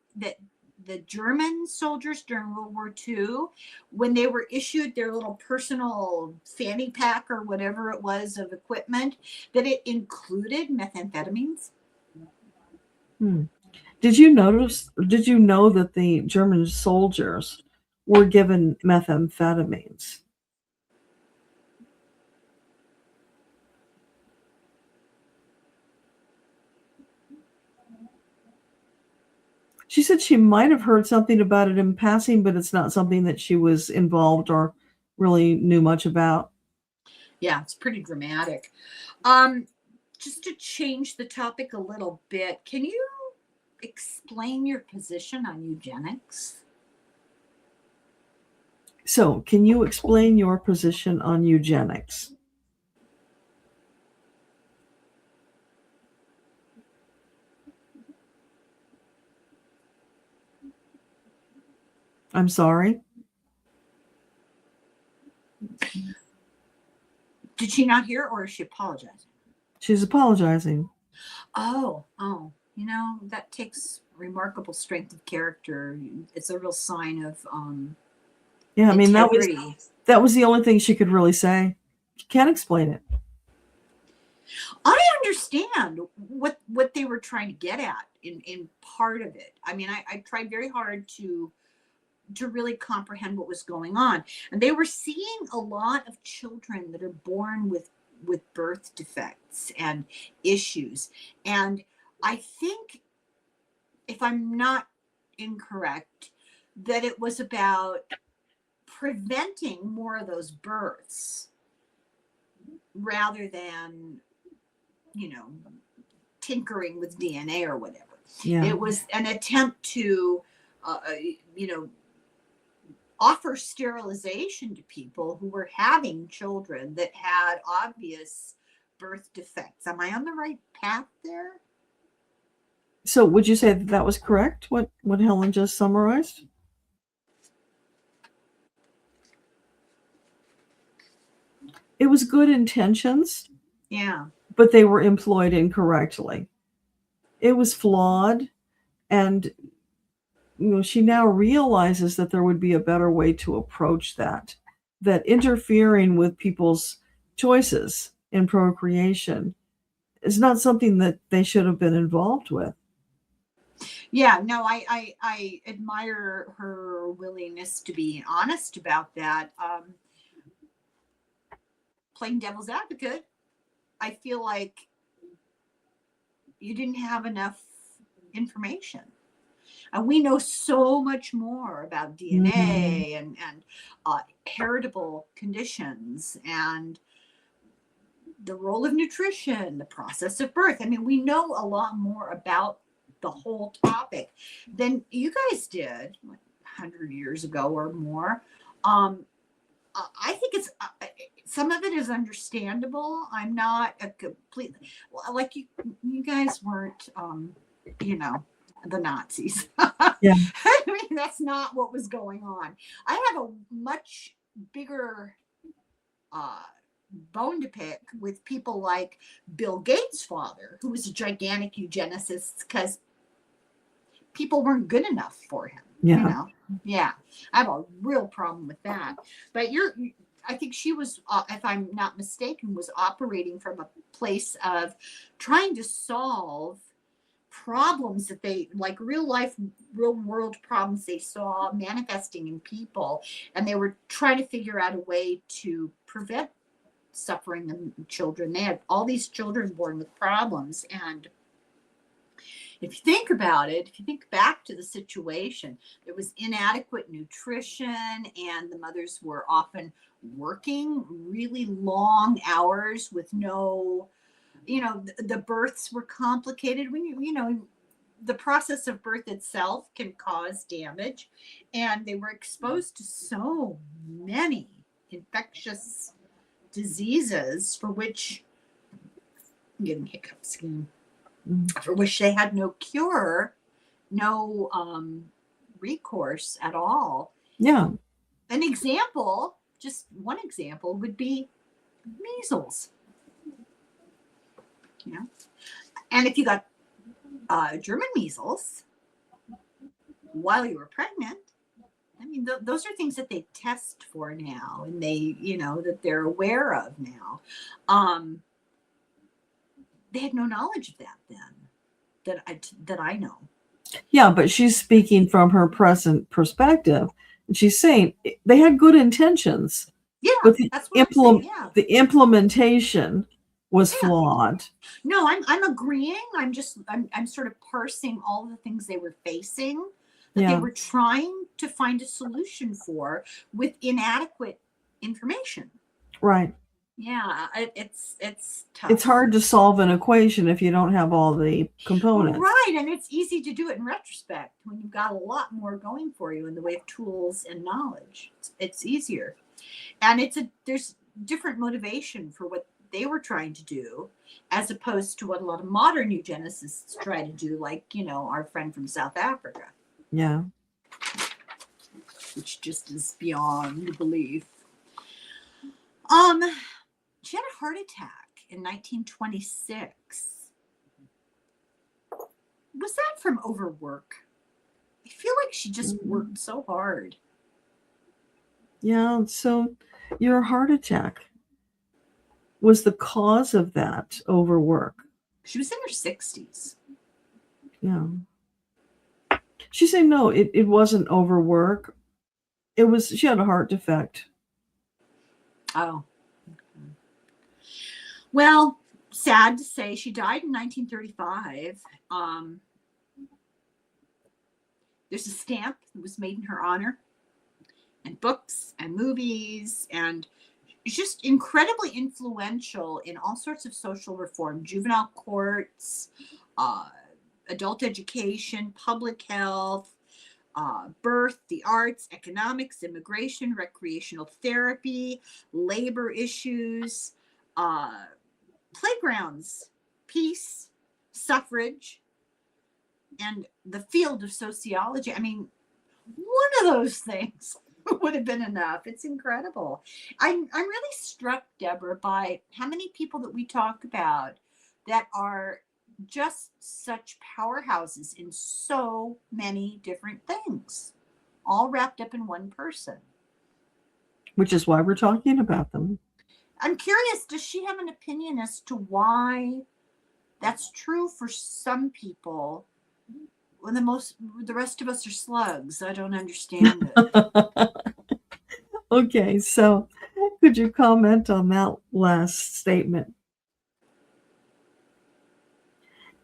the German soldiers during World War II, when they were issued their little personal fanny pack or whatever it was of equipment, that it included methamphetamines? Did you know that the German soldiers were given methamphetamines? She said she might have heard something about it in passing, but it's not something that she was involved or really knew much about. Yeah, it's pretty dramatic. Just to change the topic a little bit, can you explain your position on eugenics? So, can you explain your position on eugenics? I'm sorry. Did she not hear, or is she apologizing? She's apologizing. Oh, that takes remarkable strength of character. It's a real sign of Yeah, I mean, integrity. that was the only thing she could really say. She can't explain it. I understand what they were trying to get at in part of it. I mean, I tried very hard to really comprehend what was going on, and they were seeing a lot of children that are born with birth defects and issues. And I think, if I'm not incorrect, that it was about preventing more of those births rather than, tinkering with DNA or whatever. Yeah. It was an attempt to, offer sterilization to people who were having children that had obvious birth defects. Am I on the right path there? So would you say that was correct, what Helen just summarized? It was good intentions. Yeah. But they were employed incorrectly. It was flawed, and she now realizes that there would be a better way to approach that interfering with people's choices in procreation is not something that they should have been involved with. Yeah, no, I admire her willingness to be honest about that. Playing devil's advocate, I feel like you didn't have enough information. And we know so much more about DNA and heritable conditions and the role of nutrition, the process of birth. I mean, we know a lot more about the whole topic than you guys did 100 years ago or more. I think it's some of it is understandable. I'm not a complete, like you guys weren't, the Nazis. Yeah. I mean, that's not what was going on. I have a much bigger bone to pick with people like Bill Gates' father, who was a gigantic eugenicist because people weren't good enough for him. Yeah. Yeah. I have a real problem with that. But I think she was, if I'm not mistaken, was operating from a place of trying to solve problems that they, like real world problems they saw manifesting in people. And they were trying to figure out a way to prevent suffering in children. They had all these children born with problems. And if you think about it, if you think back to the situation, there was inadequate nutrition, and the mothers were often working really long hours with no, the births were complicated. When the process of birth itself can cause damage, and they were exposed to so many infectious diseases for which I'm getting hiccups again. For which they had no cure, no recourse at all. Yeah. An example, just one example, would be measles. And if you got German measles while you were pregnant, I mean, those are things that they test for now, and they, that they're aware of now. They had no knowledge of that then, that I know. Yeah, but she's speaking from her present perspective. And she's saying they had good intentions. Yeah, but that's what I'm saying. Yeah. The implementation was flawed. No, I'm agreeing. I'm sort of parsing all the things they were facing that they were trying to find a solution for with inadequate information. Right. Yeah, it's tough. It's hard to solve an equation if you don't have all the components. Right, and it's easy to do it in retrospect when you've got a lot more going for you in the way of tools and knowledge. It's easier. And there's different motivation for what they were trying to do as opposed to what a lot of modern eugenicists try to do, like, our friend from South Africa. Yeah. which just is beyond belief. She had a heart attack in 1926. Was that from overwork? I feel like she just worked so hard. Yeah, so your heart attack was the cause of that overwork. She was in her 60s. Yeah. She said no, it wasn't overwork. It was, she had a heart defect. Oh. Okay. Well, sad to say, she died in 1935. There's a stamp that was made in her honor, and books and movies, and just incredibly influential in all sorts of social reform, juvenile courts, adult education, public health, birth, the arts, economics, immigration, recreational therapy, labor issues, playgrounds, peace, suffrage, and the field of sociology. I mean, one of those things would have been enough. It's incredible. I'm really struck, Deborah, by how many people that we talk about that are just such powerhouses in so many different things, all wrapped up in one person. Which is why we're talking about them. I'm curious, does she have an opinion as to why that's true for some people when the rest of us are slugs? I don't understand it. Okay, so could you comment on that last statement?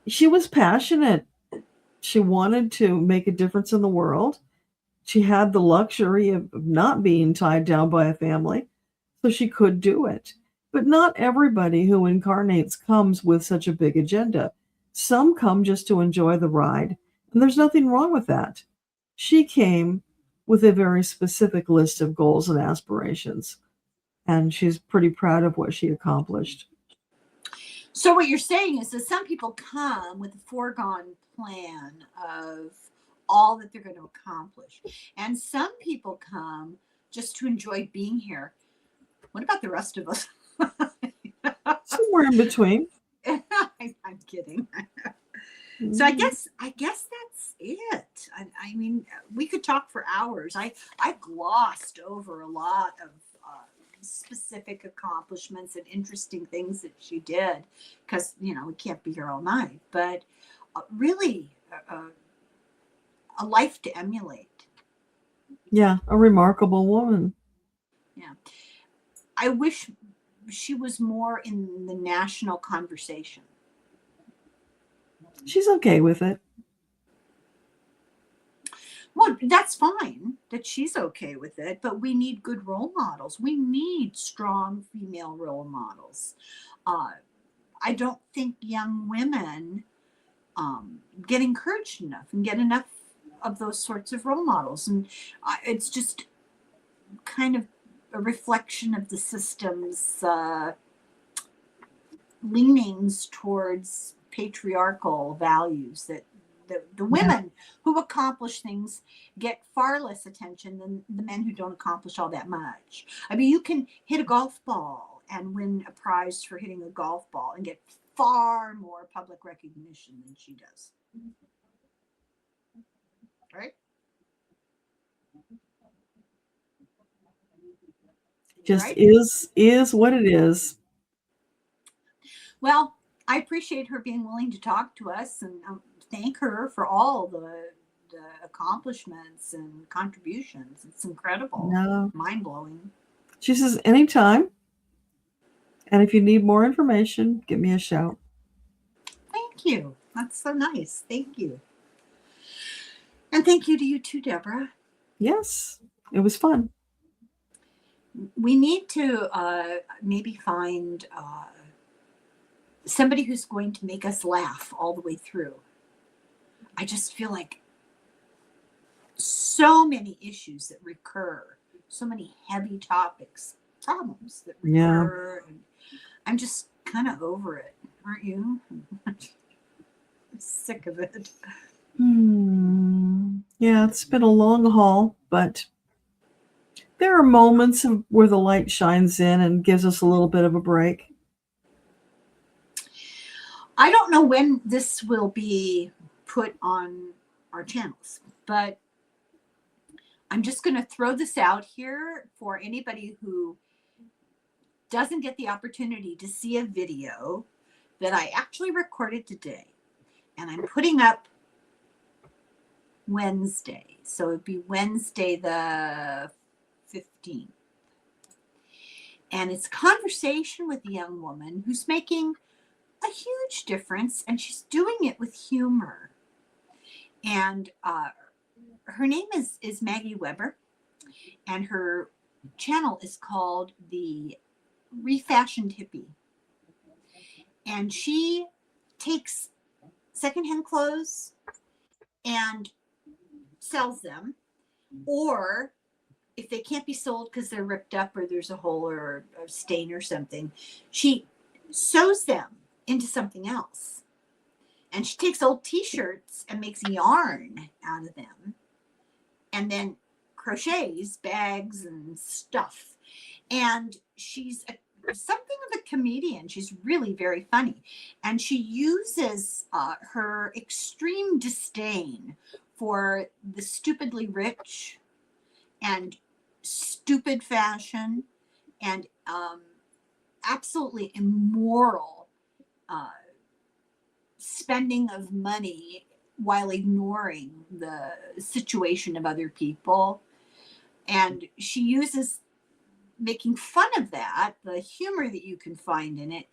She was passionate. She wanted to make a difference in the world. She had the luxury of not being tied down by a family, so she could do it. But not everybody who incarnates comes with such a big agenda. Some come just to enjoy the ride, and there's nothing wrong with that. She came with a very specific list of goals and aspirations, and she's pretty proud of what she accomplished. So what you're saying is that some people come with a foregone plan of all that they're going to accomplish, and some people come just to enjoy being here. What about the rest of us? Somewhere in between. I'm kidding. So I guess that's it. I mean, we could talk for hours. I glossed over a lot of specific accomplishments and interesting things that she did, because we can't be here all night. But really, a life to emulate. Yeah, a remarkable woman. Yeah, I wish she was more in the national conversation. She's okay with it. Well, that's fine that she's okay with it, but we need good role models. We need strong female role models. I don't think young women get encouraged enough and get enough of those sorts of role models. And it's just kind of a reflection of the system's leanings towards patriarchal values, that the women who accomplish things get far less attention than the men who don't accomplish all that much. I mean, you can hit a golf ball and win a prize for hitting a golf ball and get far more public recognition than she does. Right? Just right? is what it is. Well, I appreciate her being willing to talk to us, and thank her for all the accomplishments and contributions. It's incredible. No. Mind-blowing. She says anytime. And if you need more information, give me a shout. Thank you. That's so nice. Thank you. And thank you to you too, Deborah. Yes, it was fun. We need to maybe find somebody who's going to make us laugh all the way through. I just feel like so many issues that recur, so many heavy topics, problems that recur. Yeah. And I'm just kind of over it. Aren't you? I'm sick of it. Yeah, it's been a long haul, but there are moments where the light shines in and gives us a little bit of a break. I don't know when this will be put on our channels, but I'm just going to throw this out here for anybody who doesn't get the opportunity to see a video that I actually recorded today. And I'm putting up Wednesday. So it'd be Wednesday the 15th. And it's a conversation with a young woman who's making a huge difference, and she's doing it with humor. And her name is Maggie Weber, and her channel is called The Refashioned Hippie. And she takes secondhand clothes and sells them, or if they can't be sold because they're ripped up or there's a hole or a stain or something, she sews them into something else. And she takes old t-shirts and makes yarn out of them, and then crochets bags and stuff. And she's something of a comedian. She's really very funny. And she uses her extreme disdain for the stupidly rich and stupid fashion and absolutely immoral spending of money while ignoring the situation of other people. And she uses making fun of that, the humor that you can find in it,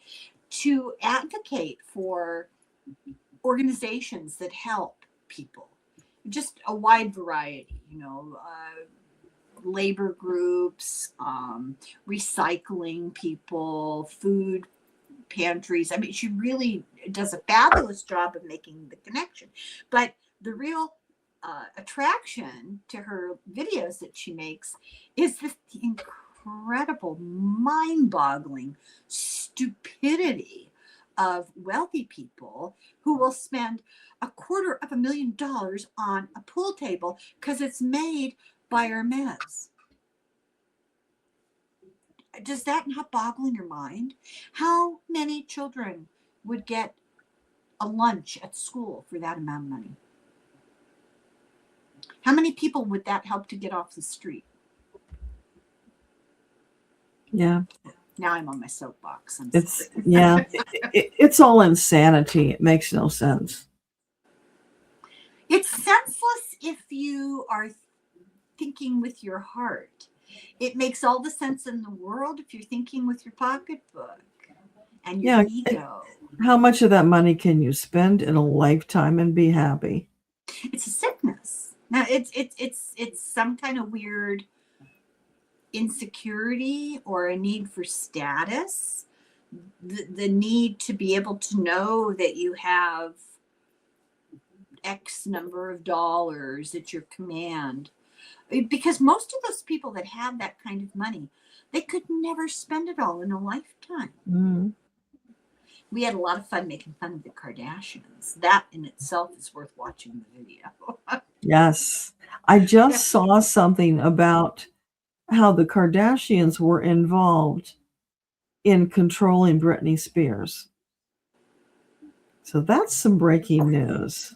to advocate for organizations that help people. Just a wide variety, labor groups, recycling people, food pantries. I mean, she really does a fabulous job of making the connection. But the real attraction to her videos that she makes is this incredible, mind-boggling stupidity of wealthy people who will spend $250,000 on a pool table because it's made by Hermes. Does that not boggle in your mind? How many children would get a lunch at school for that amount of money? How many people would that help to get off the street? Yeah. Now I'm on my soapbox. It's all insanity. It makes no sense. It's senseless if you are thinking with your heart. It makes all the sense in the world if you're thinking with your pocketbook and your ego. How much of that money can you spend in a lifetime and be happy? It's a sickness. Now it's some kind of weird insecurity or a need for status, the need to be able to know that you have X number of dollars at your command. Because most of those people that have that kind of money, they could never spend it all in a lifetime. Mm-hmm. We had a lot of fun making fun of the Kardashians. That in itself is worth watching the video. Yes. I just saw something about how the Kardashians were involved in controlling Britney Spears. So that's some breaking news.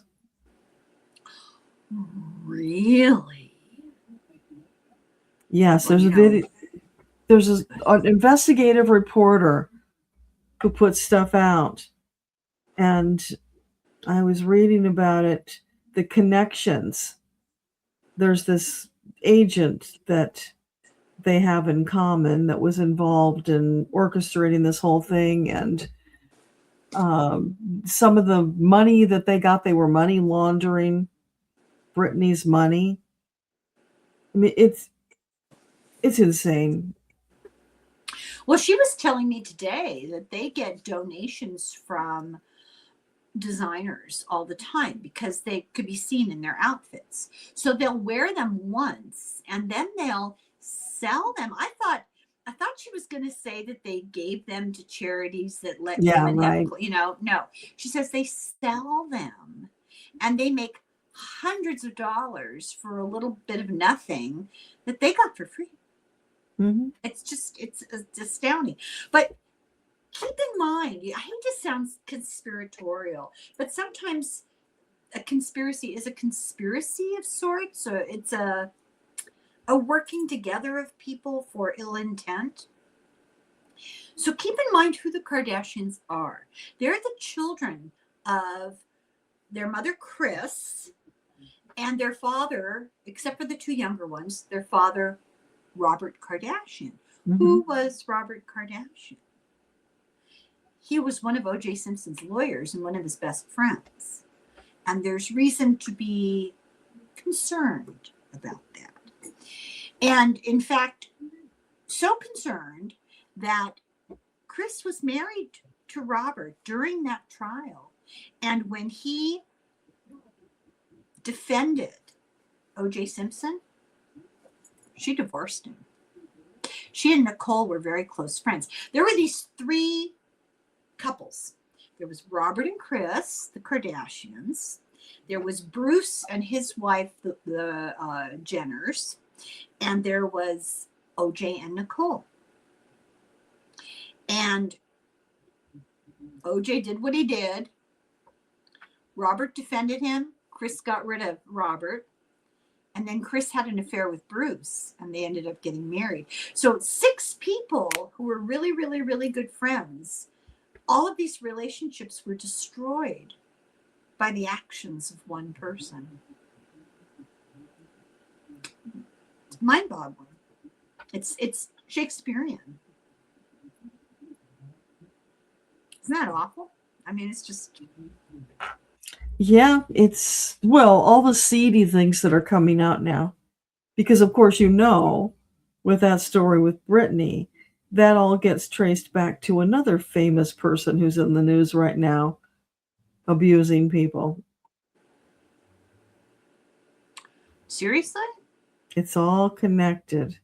Really? Yes, there's a video. There's an investigative reporter who puts stuff out, and I was reading about it, the connections. There's this agent that they have in common that was involved in orchestrating this whole thing, and some of the money that they got, they were money laundering Britney's money. I mean, it's insane. Well, she was telling me today that they get donations from designers all the time because they could be seen in their outfits. So they'll wear them once and then they'll sell them. I thought she was going to say that they gave them to charities that let women have, no. She says they sell them and they make hundreds of dollars for a little bit of nothing that they got for free. Mhm. It's astounding. But keep in mind, I hate to sound conspiratorial, but sometimes a conspiracy is a conspiracy of sorts, or it's a working together of people for ill intent. So keep in mind who the Kardashians are. They're the children of their mother, Kris, and their father, except for the two younger ones, their father, Robert Kardashian. Who was Robert Kardashian? He was one of O.J. Simpson's lawyers and one of his best friends. And there's reason to be concerned about that. And in fact, so concerned that Kris was married to Robert during that trial. And when he defended O.J. Simpson, she divorced him. She and Nicole were very close friends. There were these three couples. There was Robert and Kris, the Kardashians. There was Bruce and his wife, the Jenners. And there was O.J. and Nicole. And O.J. did what he did. Robert defended him. Kris got rid of Robert. And then Kris had an affair with Bruce, and they ended up getting married. So 6 people who were really, really, really good friends, all of these relationships were destroyed by the actions of one person. It's mind-boggling. It's Shakespearean. Isn't that awful? I mean, it's just... Yeah, it's, well, all the seedy things that are coming out now. Because, of course, with that story with Britney, that all gets traced back to another famous person who's in the news right now, abusing people. Seriously? It's all connected.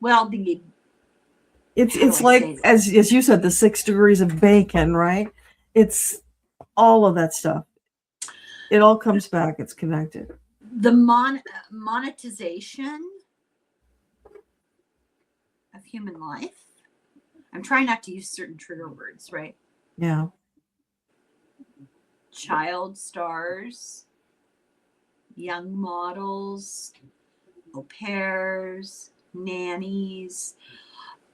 Well, it's like, as you said, the 6 degrees of bacon, right? It's all of that stuff. It all comes back. It's connected. The monetization of human life. I'm trying not to use certain trigger words, right? Yeah. Child stars, young models, au pairs, nannies.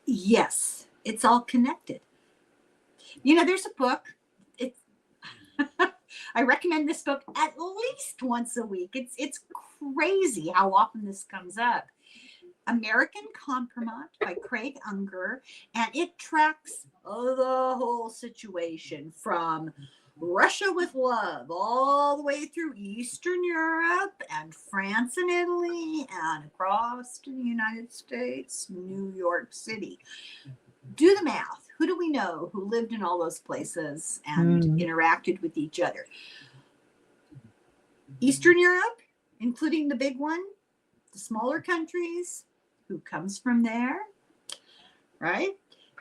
Yes, it's all connected. There's a book. I recommend this book at least once a week. It's crazy how often this comes up. American Compromise by Craig Unger, and it tracks the whole situation from Russia with love all the way through Eastern Europe and France and Italy and across to the United States, New York City. Do the math. Who do we know who lived in all those places and interacted with each other? Eastern Europe, including the big one, the smaller countries, who comes from there, right?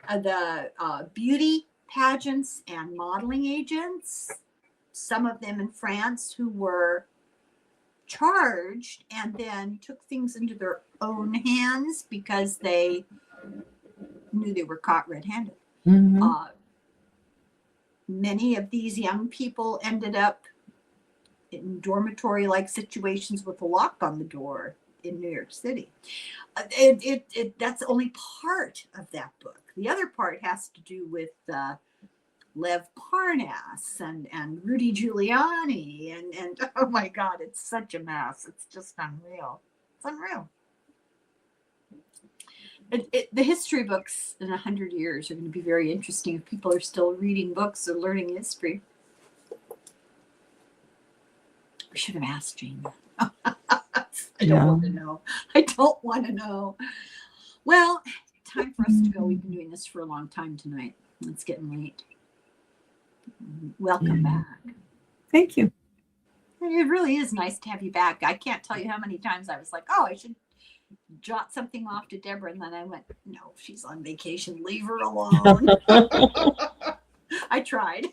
The beauty pageants and modeling agents, some of them in France who were charged and then took things into their own hands because they knew they were caught red-handed. Many of these young people ended up in dormitory-like situations with a lock on the door in New York City. That's only part of that book. The other part has to do with Lev Parnas and Rudy Giuliani and oh my God, it's such a mess. It's just unreal. It's unreal. The history books in 100 years are going to be very interesting if people are still reading books or learning history. We should have asked Jane. I don't want to know. I don't want to know. Well, time for us to go. We've been doing this for a long time tonight. It's getting late. Welcome back. Thank you. It really is nice to have you back. I can't tell you how many times I was like, oh, I should jot something off to Deborah. And then I went, no, she's on vacation. Leave her alone. I tried.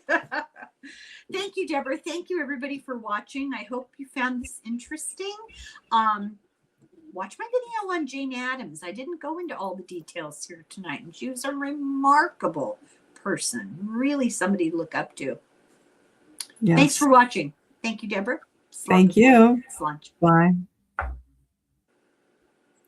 Thank you, Deborah. Thank you, everybody, for watching. I hope you found this interesting. watch my video on Jane Addams. I didn't go into all the details here tonight, and she was a remarkable person, really somebody to look up to. Yes. Thanks for watching. Thank you, Deborah. Thank you. It's lunch. Bye.